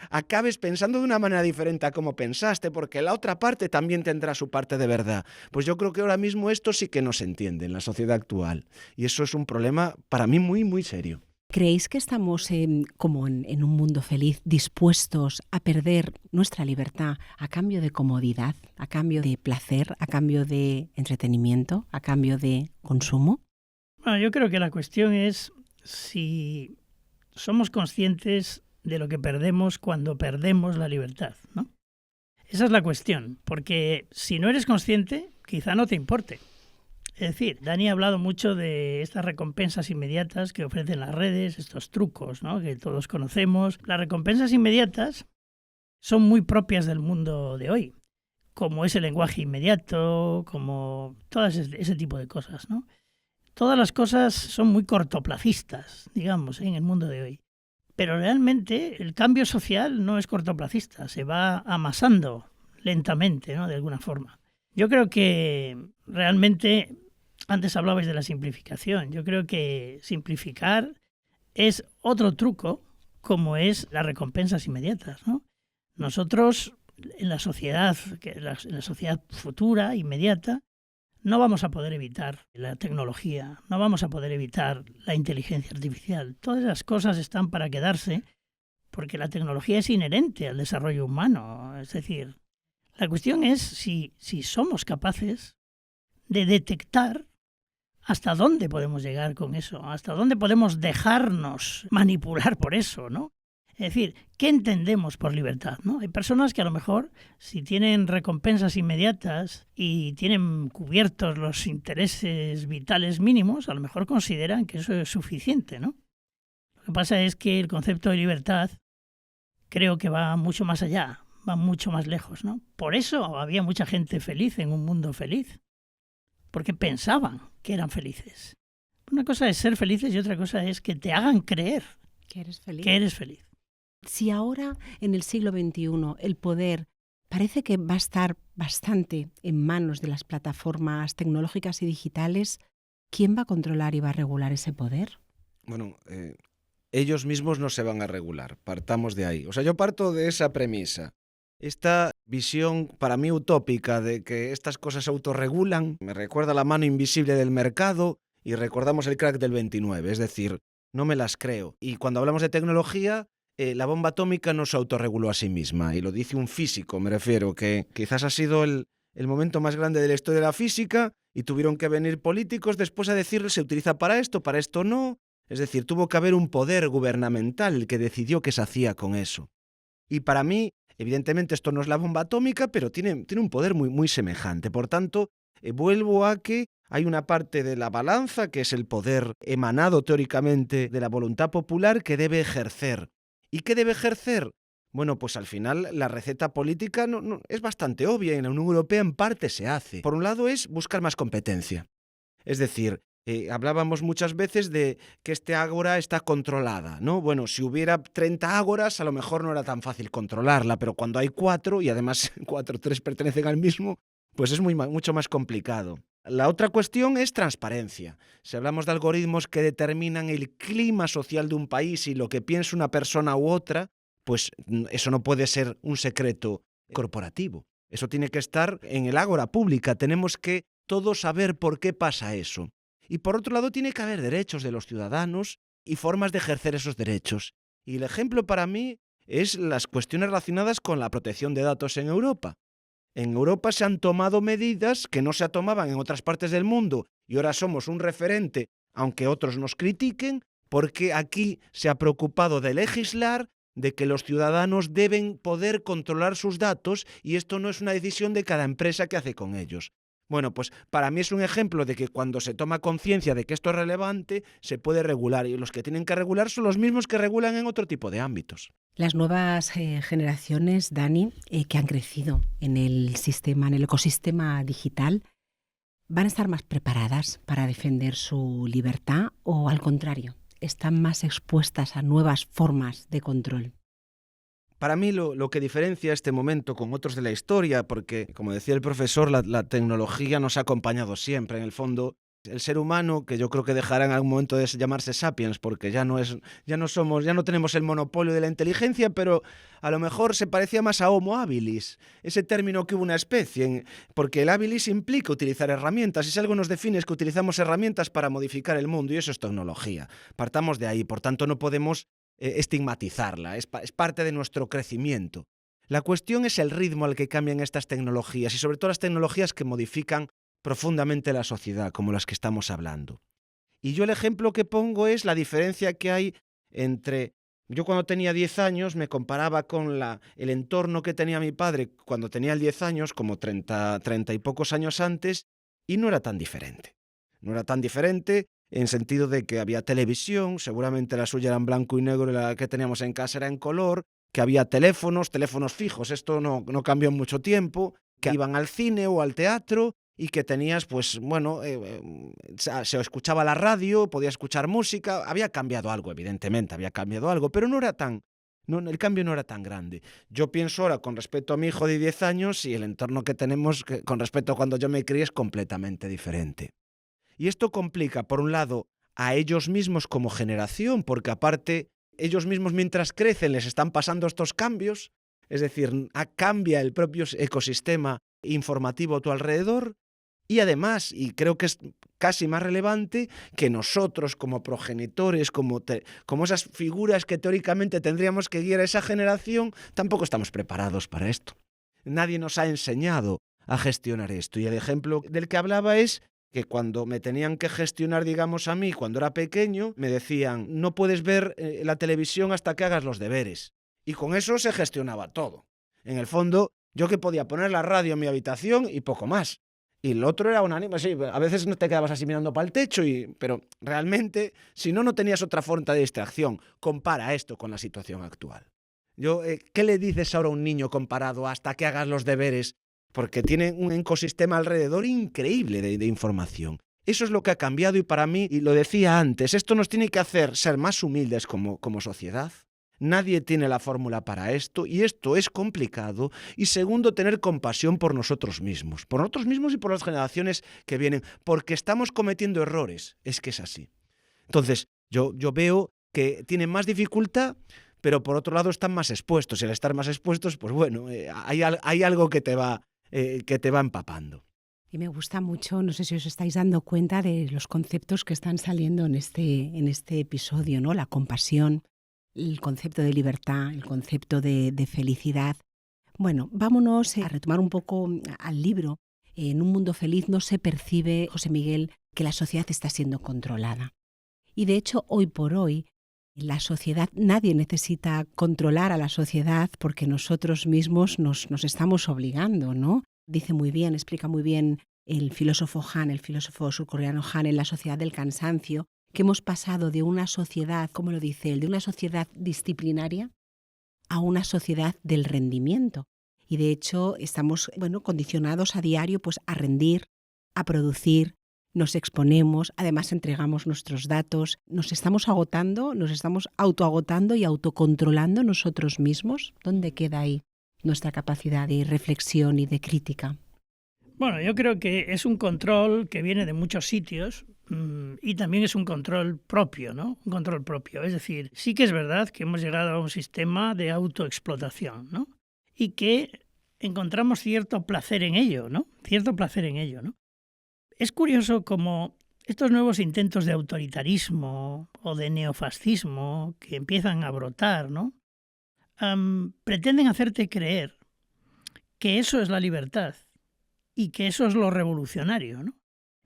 acabes pensando de una manera diferente a como pensaste, porque la otra parte también tendrá su parte de verdad. Pues yo creo que ahora mismo esto sí que no se entiende en la sociedad actual, y eso es un problema para mí muy, muy serio. ¿Creéis que estamos como en un mundo feliz, dispuestos a perder nuestra libertad a cambio de comodidad, a cambio de placer, a cambio de entretenimiento, a cambio de consumo? Bueno, yo creo que la cuestión es si somos conscientes de lo que perdemos cuando perdemos la libertad, ¿no? Esa es la cuestión, porque si no eres consciente, quizá no te importe. Es decir, Dani ha hablado mucho de estas recompensas inmediatas que ofrecen las redes, estos trucos, ¿no?, que todos conocemos. Las recompensas inmediatas son muy propias del mundo de hoy, como es el lenguaje inmediato, como todas ese tipo de cosas, ¿no? Todas las cosas son muy cortoplacistas, digamos, en el mundo de hoy. Pero realmente el cambio social no es cortoplacista, se va amasando lentamente, ¿no?, de alguna forma. Yo creo que realmente, antes hablabais de la simplificación, yo creo que simplificar es otro truco, como es las recompensas inmediatas, ¿no? Nosotros, en la sociedad futura, inmediata, no vamos a poder evitar la tecnología, no vamos a poder evitar la inteligencia artificial. Todas esas cosas están para quedarse porque la tecnología es inherente al desarrollo humano. Es decir, la cuestión es si somos capaces de detectar hasta dónde podemos llegar con eso, hasta dónde podemos dejarnos manipular por eso, ¿no? Es decir, ¿qué entendemos por libertad, ¿no? Hay personas que a lo mejor, si tienen recompensas inmediatas y tienen cubiertos los intereses vitales mínimos, a lo mejor consideran que eso es suficiente, ¿no? Lo que pasa es que el concepto de libertad creo que va mucho más allá, va mucho más lejos, ¿no? Por eso había mucha gente feliz en un mundo feliz, porque pensaban que eran felices. Una cosa es ser felices y otra cosa es que te hagan creer que eres feliz. Que eres feliz. Si ahora, en el siglo XXI, el poder parece que va a estar bastante en manos de las plataformas tecnológicas y digitales, ¿quién va a controlar y va a regular ese poder? Bueno, ellos mismos no se van a regular, partamos de ahí. O sea, yo parto de esa premisa. Esta visión para mí utópica de que estas cosas se autorregulan me recuerda la mano invisible del mercado y recordamos el crack del 29, es decir, no me las creo. Y cuando hablamos de tecnología, la bomba atómica no se autorreguló a sí misma, y lo dice un físico, me refiero, que quizás ha sido el momento más grande de la historia de la física, y tuvieron que venir políticos después a decirle se utiliza para esto no. Es decir, tuvo que haber un poder gubernamental que decidió qué se hacía con eso. Y para mí, evidentemente esto no es la bomba atómica, pero tiene un poder muy, muy semejante. Por tanto, vuelvo a que hay una parte de la balanza, que es el poder emanado teóricamente de la voluntad popular, que debe ejercer. ¿Y qué debe ejercer? Bueno, pues al final la receta política no, es bastante obvia, y en la Unión Europea en parte se hace. Por un lado es buscar más competencia. Es decir, hablábamos muchas veces de que este ágora está controlada, ¿no? Bueno, si hubiera 30 ágoras, a lo mejor no era tan fácil controlarla, pero cuando hay 4, y además 4 o 3 pertenecen al mismo, pues es mucho más complicado. La otra cuestión es transparencia. Si hablamos de algoritmos que determinan el clima social de un país y lo que piensa una persona u otra, pues eso no puede ser un secreto corporativo. Eso tiene que estar en el ágora pública. Tenemos que todos saber por qué pasa eso. Y por otro lado tiene que haber derechos de los ciudadanos y formas de ejercer esos derechos. Y el ejemplo para mí es las cuestiones relacionadas con la protección de datos en Europa. En Europa se han tomado medidas que no se tomaban en otras partes del mundo, y ahora somos un referente, aunque otros nos critiquen, porque aquí se ha preocupado de legislar, de que los ciudadanos deben poder controlar sus datos, y esto no es una decisión de cada empresa que hace con ellos. Bueno, pues para mí es un ejemplo de que cuando se toma conciencia de que esto es relevante, se puede regular, y los que tienen que regular son los mismos que regulan en otro tipo de ámbitos. Las nuevas generaciones, Dani, que han crecido en el ecosistema digital, ¿van a estar más preparadas para defender su libertad o, al contrario, están más expuestas a nuevas formas de control? Para mí lo que diferencia este momento con otros de la historia, porque, como decía el profesor, la tecnología nos ha acompañado siempre. En el fondo, el ser humano, que yo creo que dejará en algún momento de llamarse sapiens, porque ya no tenemos el monopolio de la inteligencia, pero a lo mejor se parecía más a Homo habilis, ese término que hubo una especie, porque el habilis implica utilizar herramientas, y si algo nos define es que utilizamos herramientas para modificar el mundo, y eso es tecnología. Partamos de ahí, por tanto no podemos estigmatizarla, es parte de nuestro crecimiento. La cuestión es el ritmo al que cambian estas tecnologías, y sobre todo las tecnologías que modifican profundamente la sociedad, como las que estamos hablando. Y yo el ejemplo que pongo es la diferencia que hay entre... Yo cuando tenía 10 años me comparaba con el entorno que tenía mi padre cuando tenía 10 años, como 30 y pocos años antes, y no era tan diferente. No era tan diferente en sentido de que había televisión, seguramente la suya era en blanco y negro y la que teníamos en casa era en color, que había teléfonos fijos, esto no cambió en mucho tiempo, que iban al cine o al teatro, y que tenías, pues bueno, se escuchaba la radio, podías escuchar música, había cambiado algo, evidentemente, pero el cambio no era tan grande. Yo pienso ahora con respecto a mi hijo de 10 años y el entorno que tenemos con respecto a cuando yo me crié es completamente diferente. Y esto complica, por un lado, a ellos mismos como generación, porque aparte, ellos mismos mientras crecen les están pasando estos cambios, es decir, cambia el propio ecosistema informativo a tu alrededor, y además, y creo que es casi más relevante, que nosotros como progenitores, como esas figuras que teóricamente tendríamos que guiar a esa generación, tampoco estamos preparados para esto. Nadie nos ha enseñado a gestionar esto, y el ejemplo del que hablaba es que cuando me tenían que gestionar, digamos a mí, cuando era pequeño, me decían, no puedes ver la televisión hasta que hagas los deberes. Y con eso se gestionaba todo. En el fondo, yo que podía poner la radio en mi habitación y poco más. Y el otro era un ánimo, sí, a veces no te quedabas así mirando para el techo, pero realmente, si no tenías otra forma de distracción. Compara esto con la situación actual. ¿Qué le dices ahora a un niño comparado hasta que hagas los deberes? Porque tiene un ecosistema alrededor increíble de información. Eso es lo que ha cambiado, y para mí, y lo decía antes, esto nos tiene que hacer ser más humildes como sociedad. Nadie tiene la fórmula para esto, y esto es complicado. Y segundo, tener compasión por nosotros mismos y por las generaciones que vienen, porque estamos cometiendo errores. Es que es así. Entonces, yo veo que tienen más dificultad, pero por otro lado están más expuestos. Y al estar más expuestos, pues bueno, hay algo que te va empapando. Y me gusta mucho, no sé si os estáis dando cuenta de los conceptos que están saliendo en este episodio, ¿no? La compasión, el concepto de libertad, el concepto de felicidad. Bueno, vámonos a retomar un poco al libro. En un mundo feliz no se percibe, José Miguel, que la sociedad está siendo controlada. Y de hecho, hoy por hoy, la sociedad, nadie necesita controlar a la sociedad porque nosotros mismos nos estamos obligando, ¿no? Dice muy bien, explica muy bien el filósofo surcoreano Han en La sociedad del cansancio, que hemos pasado de una sociedad, ¿cómo lo dice él?, de una sociedad disciplinaria a una sociedad del rendimiento. Y de hecho estamos condicionados a diario pues, a rendir, a producir, nos exponemos, además entregamos nuestros datos, nos estamos agotando, nos estamos autoagotando y autocontrolando nosotros mismos. ¿Dónde queda ahí nuestra capacidad de reflexión y de crítica? Bueno, yo creo que es un control que viene de muchos sitios y también es un control propio, ¿no? Un control propio. Es decir, sí que es verdad que hemos llegado a un sistema de autoexplotación, ¿no? Y que encontramos cierto placer en ello, ¿no? Cierto placer en ello, ¿no? Es curioso cómo estos nuevos intentos de autoritarismo o de neofascismo que empiezan a brotar, ¿no? Pretenden hacerte creer que eso es la libertad y que eso es lo revolucionario, ¿no?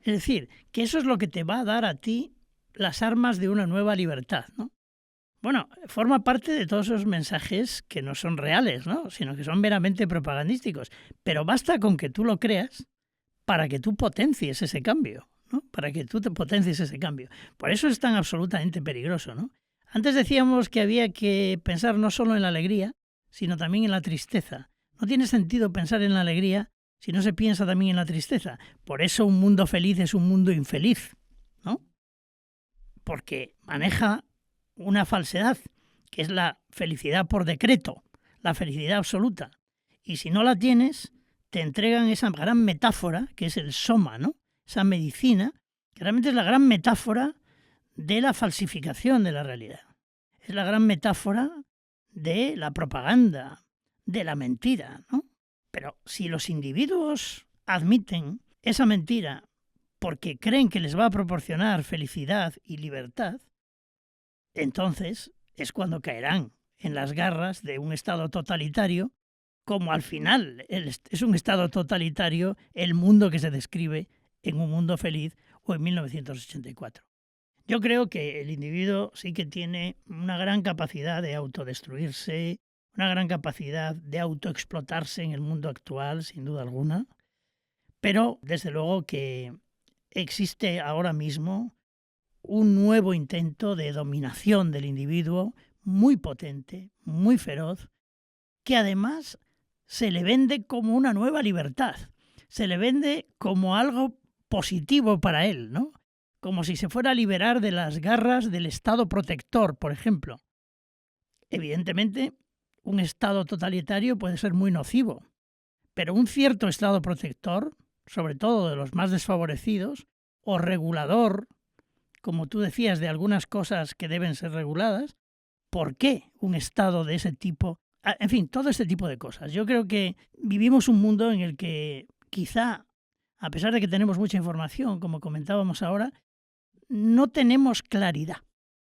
Es decir, que eso es lo que te va a dar a ti las armas de una nueva libertad, ¿no? Bueno, forma parte de todos esos mensajes que no son reales, ¿no? Sino que son meramente propagandísticos. Pero basta con que tú lo creas para que tú potencies ese cambio, ¿no? Para que tú te potencies ese cambio. Por eso es tan absolutamente peligroso, ¿no? Antes decíamos que había que pensar no solo en la alegría, sino también en la tristeza. No tiene sentido pensar en la alegría si no se piensa también en la tristeza. Por eso un mundo feliz es un mundo infeliz, ¿no? Porque maneja una falsedad, que es la felicidad por decreto, la felicidad absoluta. Y si no la tienes, te entregan esa gran metáfora, que es el soma, ¿no? Esa medicina, que realmente es la gran metáfora de la falsificación de la realidad. Es la gran metáfora de la propaganda, de la mentira, ¿no? Pero si los individuos admiten esa mentira porque creen que les va a proporcionar felicidad y libertad, entonces es cuando caerán en las garras de un Estado totalitario, como al final es un Estado totalitario el mundo que se describe en Un mundo feliz o en 1984. Yo creo que el individuo sí que tiene una gran capacidad de autodestruirse, una gran capacidad de autoexplotarse en el mundo actual, sin duda alguna, pero desde luego que existe ahora mismo un nuevo intento de dominación del individuo muy potente, muy feroz, que además se le vende como una nueva libertad, se le vende como algo positivo para él, ¿no? Como si se fuera a liberar de las garras del Estado protector, por ejemplo. Evidentemente, un Estado totalitario puede ser muy nocivo, pero un cierto Estado protector, sobre todo de los más desfavorecidos, o regulador, como tú decías, de algunas cosas que deben ser reguladas, ¿por qué un Estado de ese tipo? En fin, todo este tipo de cosas. Yo creo que vivimos un mundo en el que quizá, a pesar de que tenemos mucha información, como comentábamos ahora, no tenemos claridad.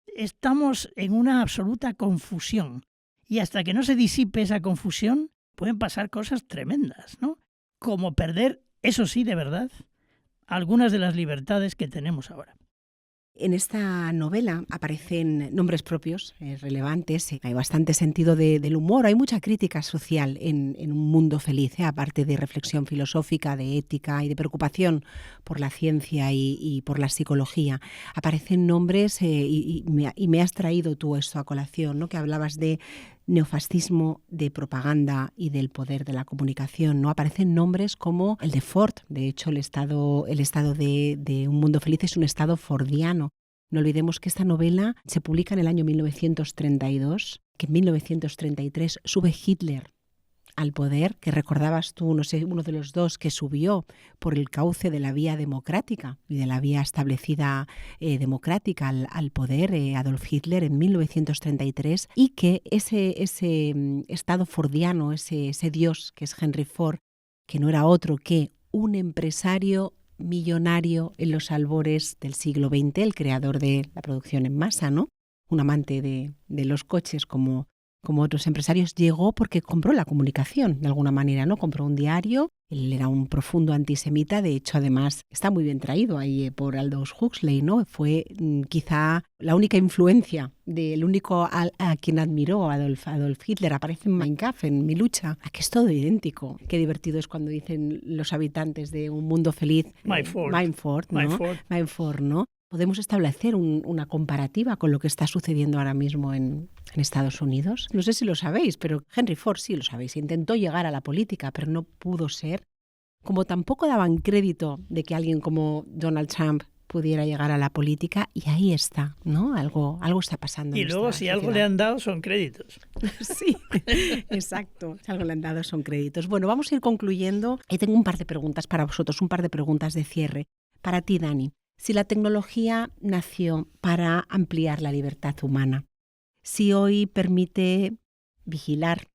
Estamos en una absoluta confusión. Y hasta que no se disipe esa confusión, pueden pasar cosas tremendas, ¿no? Como perder, eso sí, de verdad, algunas de las libertades que tenemos ahora. En esta novela aparecen nombres propios, relevantes, hay bastante sentido del humor, hay mucha crítica social en Un mundo feliz, aparte de reflexión filosófica, de ética y de preocupación por la ciencia y por la psicología. Aparecen nombres y me has traído tú esto a colación, ¿no? Que hablabas de neofascismo, de propaganda y del poder de la comunicación, ¿no? Aparecen nombres como el de Ford. De hecho, el estado de Un mundo feliz es un estado fordiano. No olvidemos que esta novela se publica en el año 1932, que en 1933 sube Hitler al poder, que recordabas tú, no sé, uno de los dos que subió por el cauce de la vía democrática y de la vía establecida democrática al poder, Adolf Hitler, en 1933, y que ese estado fordiano, ese dios que es Henry Ford, que no era otro que un empresario millonario en los albores del siglo XX, el creador de la producción en masa, ¿no? un amante de los coches como otros empresarios, llegó porque compró la comunicación de alguna manera, ¿no? Compró un diario, él era un profundo antisemita, de hecho además está muy bien traído ahí por Aldous Huxley, ¿no? Fue quizá la única influencia del único a quien admiró Adolf Hitler, aparece en Mein Kampf, en Mi lucha. Aquí es todo idéntico. Qué divertido es cuando dicen los habitantes de Un mundo feliz, Meinfort, ¿no? Podemos establecer una comparativa con lo que está sucediendo ahora mismo en Estados Unidos. No sé si lo sabéis, pero Henry Ford sí lo sabéis. Intentó llegar a la política, pero no pudo ser. Como tampoco daban crédito de que alguien como Donald Trump pudiera llegar a la política, y ahí está, ¿no? Algo está pasando. Y luego, si algo le han dado, son créditos. Sí, exacto. Si algo le han dado, son créditos. Bueno, vamos a ir concluyendo. Y tengo un par de preguntas para vosotros, un par de preguntas de cierre. Para ti, Dani. Si la tecnología nació para ampliar la libertad humana, si hoy permite vigilar,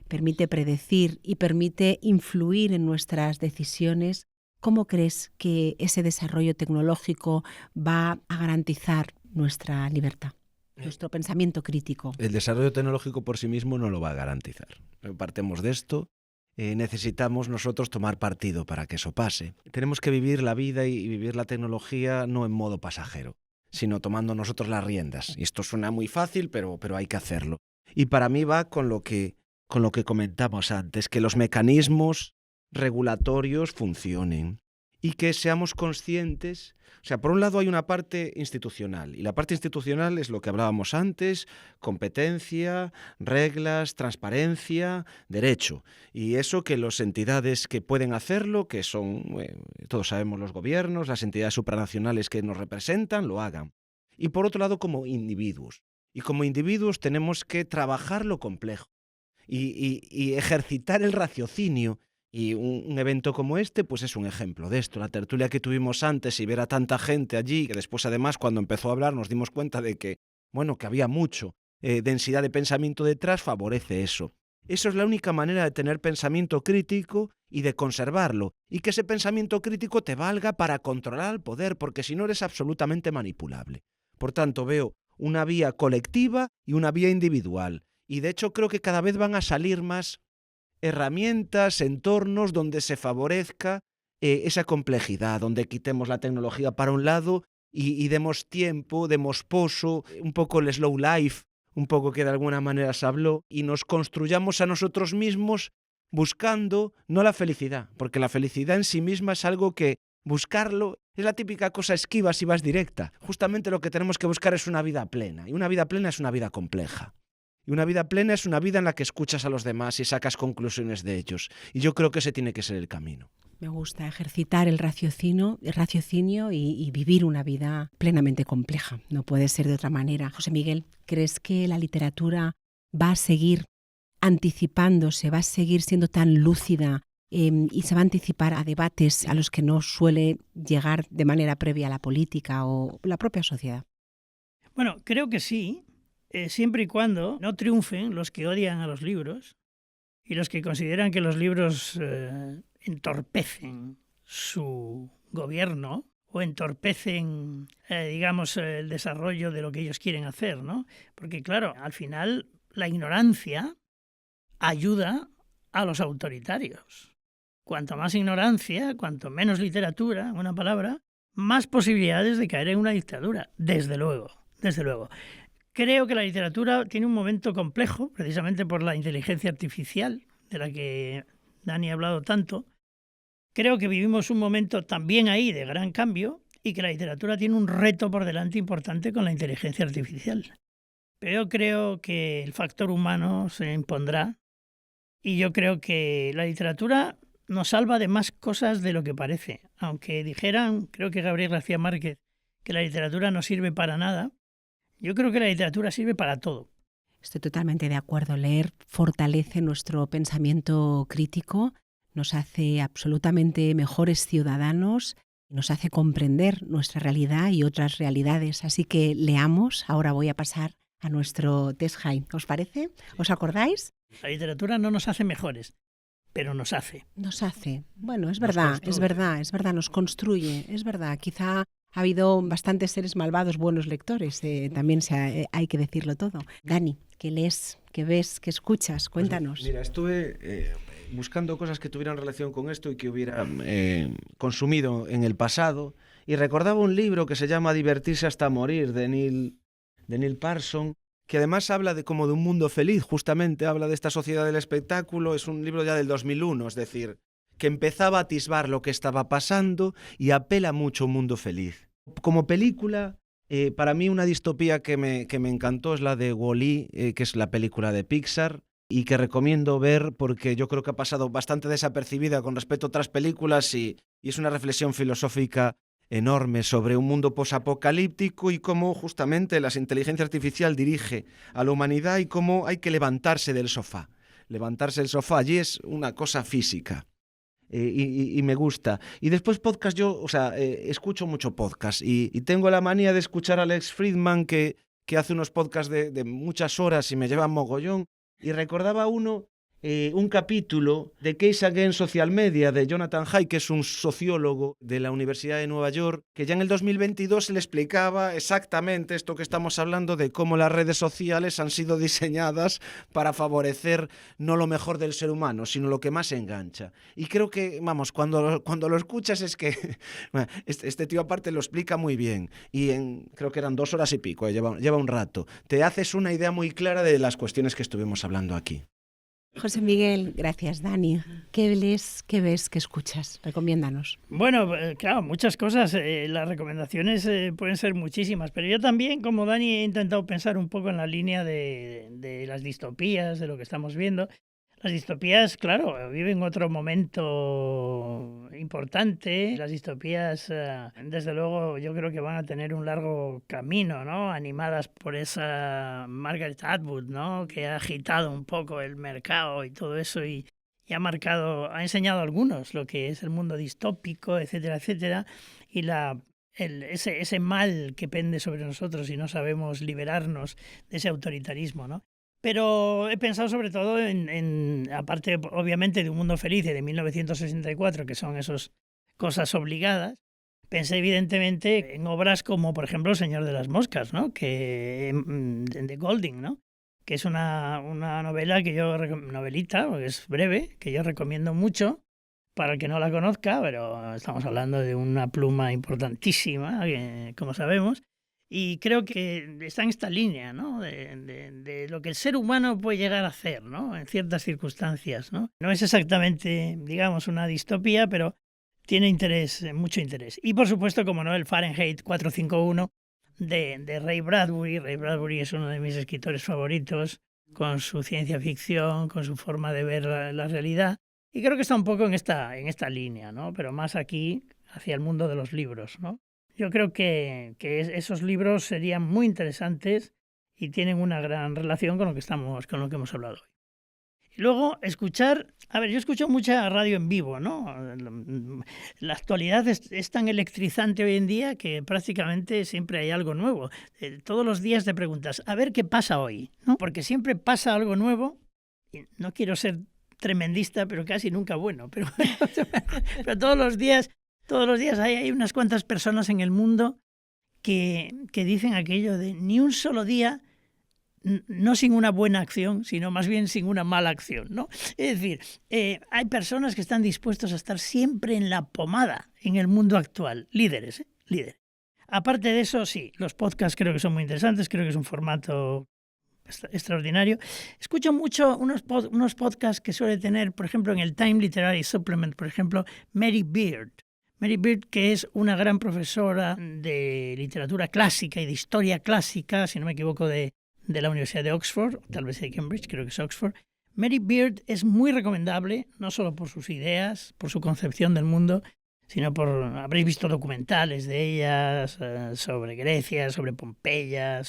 permite predecir y permite influir en nuestras decisiones, ¿cómo crees que ese desarrollo tecnológico va a garantizar nuestra libertad, nuestro pensamiento crítico? El desarrollo tecnológico por sí mismo no lo va a garantizar. Partemos de esto. Necesitamos nosotros tomar partido para que eso pase. Tenemos que vivir la vida y vivir la tecnología no en modo pasajero, sino tomando nosotros las riendas. Y esto suena muy fácil, pero hay que hacerlo. Y para mí va con lo que comentamos antes, que los mecanismos regulatorios funcionen y que seamos conscientes. O sea, por un lado hay una parte institucional, y la parte institucional es lo que hablábamos antes: competencia, reglas, transparencia, derecho. Y eso, que las entidades que pueden hacerlo, que son, todos sabemos, los gobiernos, las entidades supranacionales que nos representan, lo hagan. Y por otro lado, como individuos. Y como individuos tenemos que trabajar lo complejo y ejercitar el raciocinio. Y un evento como este pues es un ejemplo de esto. La tertulia que tuvimos antes y ver a tanta gente allí, que después además cuando empezó a hablar nos dimos cuenta de que había mucho densidad de pensamiento detrás, favorece eso. Eso es la única manera de tener pensamiento crítico y de conservarlo, y que ese pensamiento crítico te valga para controlar al poder, porque si no eres absolutamente manipulable. Por tanto, veo una vía colectiva y una vía individual, y de hecho creo que cada vez van a salir más herramientas, entornos donde se favorezca esa complejidad, donde quitemos la tecnología para un lado y demos tiempo, demos poso, un poco el slow life, un poco que de alguna manera se habló, y nos construyamos a nosotros mismos buscando no la felicidad, porque la felicidad en sí misma es algo que buscarlo es la típica cosa esquiva si vas directa. Justamente lo que tenemos que buscar es una vida plena, y una vida plena es una vida compleja. Y una vida plena es una vida en la que escuchas a los demás y sacas conclusiones de ellos. Y yo creo que ese tiene que ser el camino. Me gusta ejercitar el raciocinio y vivir una vida plenamente compleja. No puede ser de otra manera. José Miguel, ¿crees que la literatura va a seguir anticipándose, va a seguir siendo tan lúcida y se va a anticipar a debates a los que no suele llegar de manera previa la política o la propia sociedad? Bueno, creo que sí. Siempre y cuando no triunfen los que odian a los libros y los que consideran que los libros entorpecen su gobierno o entorpecen, el desarrollo de lo que ellos quieren hacer, ¿no? Porque, claro, al final la ignorancia ayuda a los autoritarios. Cuanto más ignorancia, cuanto menos literatura, en una palabra, más posibilidades de caer en una dictadura, desde luego, desde luego. Creo que la literatura tiene un momento complejo, precisamente por la inteligencia artificial, de la que Dani ha hablado tanto. Creo que vivimos un momento también ahí de gran cambio y que la literatura tiene un reto por delante importante con la inteligencia artificial. Pero yo creo que el factor humano se impondrá y yo creo que la literatura nos salva de más cosas de lo que parece. Aunque dijeran, creo que Gabriel García Márquez, que la literatura no sirve para nada, yo creo que la literatura sirve para todo. Estoy totalmente de acuerdo. Leer fortalece nuestro pensamiento crítico, nos hace absolutamente mejores ciudadanos, nos hace comprender nuestra realidad y otras realidades. Así que leamos. Ahora voy a pasar a nuestro test Jaime. ¿Os parece? ¿Os acordáis? La literatura no nos hace mejores, pero nos hace. Nos hace. Bueno, es verdad, nos construye, es verdad. Quizá Ha habido bastantes seres malvados, buenos lectores, también hay que decirlo todo. Dani, ¿qué lees, qué ves, qué escuchas? Cuéntanos. Pues mira, estuve buscando cosas que tuvieran relación con esto y que hubiera consumido en el pasado, y recordaba un libro que se llama Divertirse hasta morir, de Neil Parsons, que además habla de como de un mundo feliz, justamente habla de esta sociedad del espectáculo. Es un libro ya del 2001, es decir, que empezaba a atisbar lo que estaba pasando y apela mucho a un mundo feliz. Como película, para mí una distopía que me encantó es la de Wall-E, que es la película de Pixar, y que recomiendo ver porque yo creo que ha pasado bastante desapercibida con respecto a otras películas, y es una reflexión filosófica enorme sobre un mundo posapocalíptico y cómo justamente la inteligencia artificial dirige a la humanidad y cómo hay que levantarse del sofá. Levantarse del sofá allí es una cosa física. Y me gusta. Y después podcast, yo escucho mucho podcast y tengo la manía de escuchar a Alex Friedman que hace unos podcasts de muchas horas y me lleva mogollón. Y recordaba un capítulo de Case Against Social Media de Jonathan Haidt, que es un sociólogo de la Universidad de Nueva York, que ya en el 2022 se le explicaba exactamente esto que estamos hablando de cómo las redes sociales han sido diseñadas para favorecer no lo mejor del ser humano, sino lo que más engancha. Y creo que, vamos, cuando lo escuchas es que este tío aparte lo explica muy bien, y creo que eran 2 horas y pico, lleva un rato. Te haces una idea muy clara de las cuestiones que estuvimos hablando aquí. José Miguel, gracias. Dani, ¿qué lees, qué ves, qué escuchas? Recomiéndanos. Bueno, claro, muchas cosas. Las recomendaciones pueden ser muchísimas, pero yo también, como Dani, he intentado pensar un poco en la línea de las distopías, de lo que estamos viendo. Las distopías, claro, viven otro momento importante. Las distopías, desde luego, yo creo que van a tener un largo camino, ¿no? Animadas por esa Margaret Atwood, ¿no? Que ha agitado un poco el mercado y todo eso y ha enseñado a algunos lo que es el mundo distópico, etcétera, etcétera, y ese mal que pende sobre nosotros y no sabemos liberarnos de ese autoritarismo, ¿no? Pero he pensado sobre todo aparte obviamente de Un Mundo Feliz y de 1964, que son esas cosas obligadas, pensé evidentemente en obras como, por ejemplo, El Señor de las Moscas, ¿no? De Golding, ¿no? Que es una novela novelita, porque es breve, que yo recomiendo mucho para el que no la conozca, pero estamos hablando de una pluma importantísima, como sabemos. Y creo que está en esta línea, ¿no? De lo que el ser humano puede llegar a hacer, ¿no? En ciertas circunstancias, ¿no? No es exactamente, digamos, una distopía, pero tiene interés, mucho interés. Y por supuesto, como no, el Fahrenheit 451 de Ray Bradbury. Ray Bradbury es uno de mis escritores favoritos, con su ciencia ficción, con su forma de ver la realidad. Y creo que está un poco en esta línea, ¿no? Pero más aquí, hacia el mundo de los libros, ¿no? Yo creo que esos libros serían muy interesantes y tienen una gran relación con lo que hemos hablado hoy. Y luego escuchar, yo escucho mucha radio en vivo, ¿no? La actualidad es tan electrizante hoy en día que prácticamente siempre hay algo nuevo. Todos los días te preguntas, a ver qué pasa hoy, ¿no? Porque siempre pasa algo nuevo, y no quiero ser tremendista, pero casi nunca bueno, pero todos los días hay unas cuantas personas en el mundo que dicen aquello de ni un solo día, no sin una buena acción, sino más bien sin una mala acción, ¿no? Es decir, hay personas que están dispuestos a estar siempre en la pomada en el mundo actual, líderes. Aparte de eso, sí, los podcasts creo que son muy interesantes, creo que es un formato extraordinario. Escucho mucho unos podcasts que suele tener, por ejemplo, en el Time Literary Supplement, por ejemplo, Mary Beard. Mary Beard, que es una gran profesora de literatura clásica y de historia clásica, si no me equivoco, de la Universidad de Oxford, tal vez de Cambridge, creo que es Oxford. Mary Beard es muy recomendable, no solo por sus ideas, por su concepción del mundo, sino habréis visto documentales de ellas sobre Grecia, sobre Pompeya,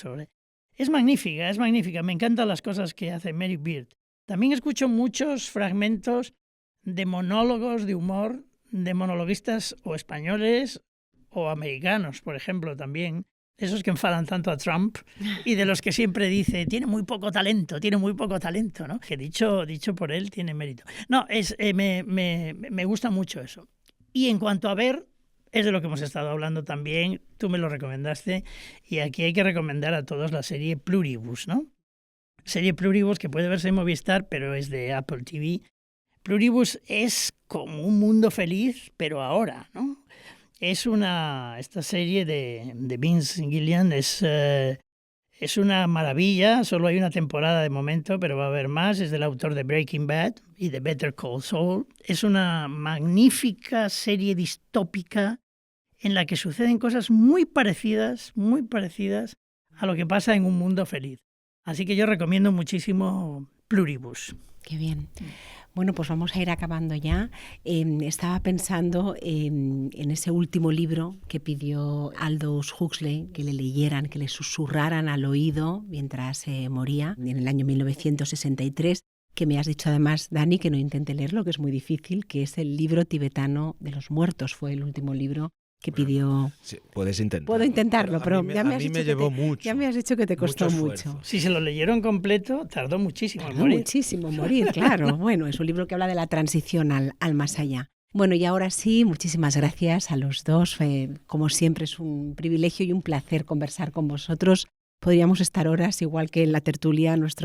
Es magnífica, me encantan las cosas que hace Mary Beard. También escucho muchos fragmentos de monólogos de humor de monologuistas o españoles o americanos, por ejemplo, también. Esos que enfadan tanto a Trump y de los que siempre dice, tiene muy poco talento, ¿no? Que dicho por él tiene mérito. No, me gusta mucho eso. Y en cuanto a ver, es de lo que hemos estado hablando también. Tú me lo recomendaste y aquí hay que recomendar a todos la serie Pluribus, ¿no? Serie Pluribus que puede verse en Movistar, pero es de Apple TV. Pluribus es como un mundo feliz, pero ahora, ¿no? Esta serie de Vince Gilligan es una maravilla, solo hay una temporada de momento, pero va a haber más. Es del autor de Breaking Bad y de Better Call Saul. Es una magnífica serie distópica en la que suceden cosas muy parecidas a lo que pasa en un mundo feliz. Así que yo recomiendo muchísimo Pluribus. Qué bien. Bueno, pues vamos a ir acabando ya. Estaba pensando en ese último libro que pidió Aldous Huxley, que le leyeran, que le susurraran al oído mientras moría en el año 1963, que me has dicho además, Dani, que no intente leerlo, que es muy difícil, que es el libro tibetano de los muertos. Fue el último libro que pidió. Sí, puedes intentarlo. Puedo intentarlo, pero ya me has dicho que te costó mucho. Si se lo leyeron completo, tardó muchísimo en morir. Muchísimo en morir, claro. Bueno, es un libro que habla de la transición al más allá. Bueno, y ahora sí, muchísimas gracias a los dos. Como siempre, es un privilegio y un placer conversar con vosotros. Podríamos estar horas, igual que en la tertulia, las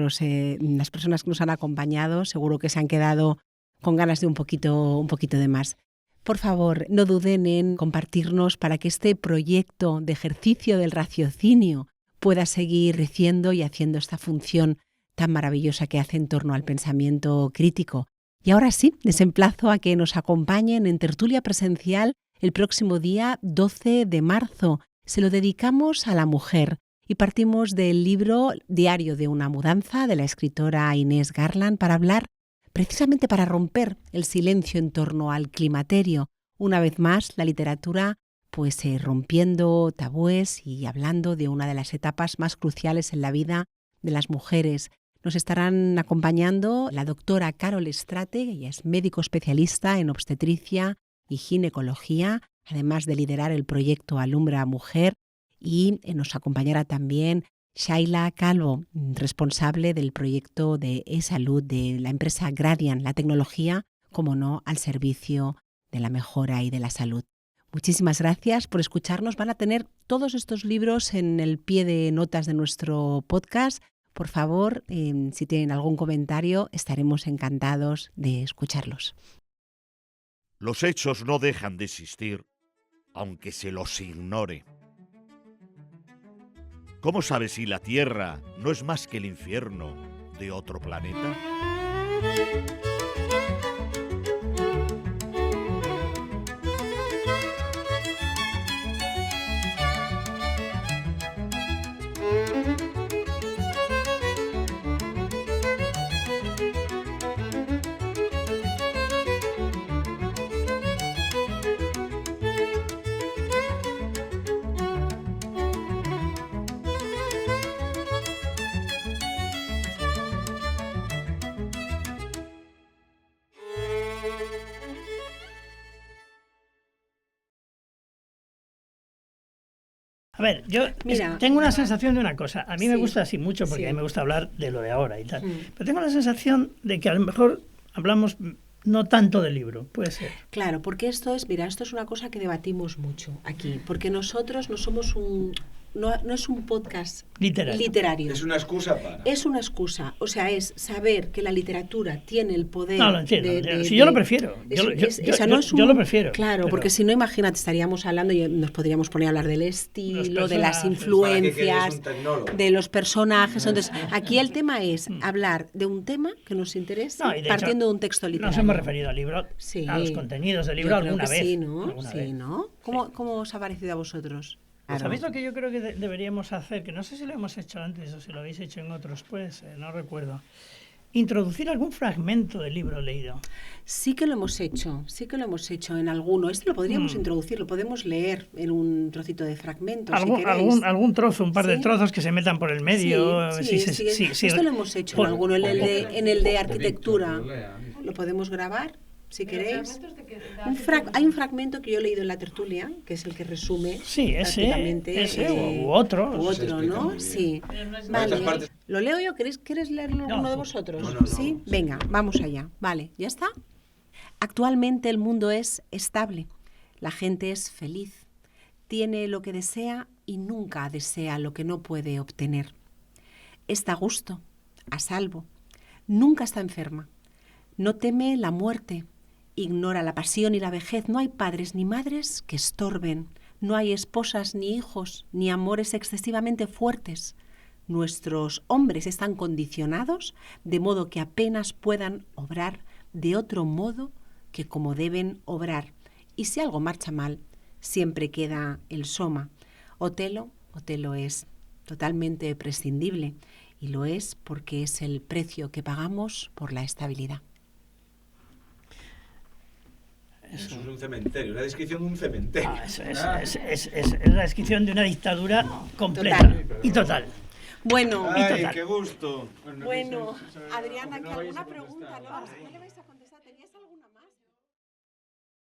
personas que nos han acompañado, seguro que se han quedado con ganas de un poquito de más. Por favor, no duden en compartirnos para que este proyecto de ejercicio del raciocinio pueda seguir creciendo y haciendo esta función tan maravillosa que hace en torno al pensamiento crítico. Y ahora sí, les emplazo a que nos acompañen en tertulia presencial el próximo día 12 de marzo. Se lo dedicamos a la mujer y partimos del libro Diario de una mudanza de la escritora Inés Garland para hablar precisamente para romper el silencio en torno al climaterio. Una vez más, la literatura rompiendo tabúes y hablando de una de las etapas más cruciales en la vida de las mujeres. Nos estarán acompañando la doctora Carol Strate, ella es médico especialista en obstetricia y ginecología, además de liderar el proyecto Alumbra Mujer, y nos acompañará también Shaila Calvo, responsable del proyecto de e-salud de la empresa Gradian, la tecnología, como no, al servicio de la mejora y de la salud. Muchísimas gracias por escucharnos. Van a tener todos estos libros en el pie de notas de nuestro podcast. Por favor, si tienen algún comentario, estaremos encantados de escucharlos. Los hechos no dejan de existir, aunque se los ignore. ¿Cómo sabes si la Tierra no es más que el infierno de otro planeta? A ver, yo tengo una sensación de una cosa. A mí me gusta así mucho porque a mí me gusta hablar de lo de ahora y tal. Pero tengo la sensación de que a lo mejor hablamos no tanto del libro, puede ser. Claro, porque esto es una cosa que debatimos mucho aquí. Porque nosotros no somos no es un podcast literario. Es una excusa para. Es una excusa. O sea, es saber que la literatura tiene el poder. No, lo entiendo. Yo lo prefiero. Yo lo prefiero. Claro, pero porque si no, imagínate, estaríamos hablando y nos podríamos poner a hablar del estilo, de las influencias, de los personajes. Entonces, aquí el tema es hablar de un tema que nos interese partiendo de un texto literario. Nos hemos referido al libro, a los contenidos del libro alguna vez. Sí, ¿no? ¿Cómo os ha parecido a vosotros? Claro. ¿Sabéis lo que yo creo que deberíamos hacer? Que no sé si lo hemos hecho antes o si lo habéis hecho en otros, pues no recuerdo. Introducir algún fragmento del libro leído. Sí que lo hemos hecho en alguno. Lo podríamos introducir, lo podemos leer en un trocito de fragmento. Algún trozo, un par de trozos que se metan por el medio. Sí. Esto lo hemos hecho en alguno, en el de arquitectura. Lo podemos grabar. Si queréis, hay un fragmento que yo he leído en la tertulia, que es el que resume ese u otro, ¿no? Sí. Vale. ¿Lo leo yo? ¿Queréis leerlo uno de vosotros? No. Sí. Venga, vamos allá. Vale, ¿ya está? Actualmente el mundo es estable. La gente es feliz, tiene lo que desea y nunca desea lo que no puede obtener. Está a gusto, a salvo, nunca está enferma, no teme la muerte, ignora la pasión y la vejez. No hay padres ni madres que estorben, no hay esposas ni hijos, ni amores excesivamente fuertes. Nuestros hombres están condicionados de modo que apenas puedan obrar de otro modo que como deben obrar. Y si algo marcha mal, siempre queda el soma. Otelo es totalmente prescindible y lo es porque es el precio que pagamos por la estabilidad. Eso es un cementerio, una descripción de un cementerio. Es la descripción de una dictadura completa y total. Bueno, ¡Ay, qué gusto! Bueno, Adriana, ¿que alguna pregunta, no? ¿Qué le vais a contar?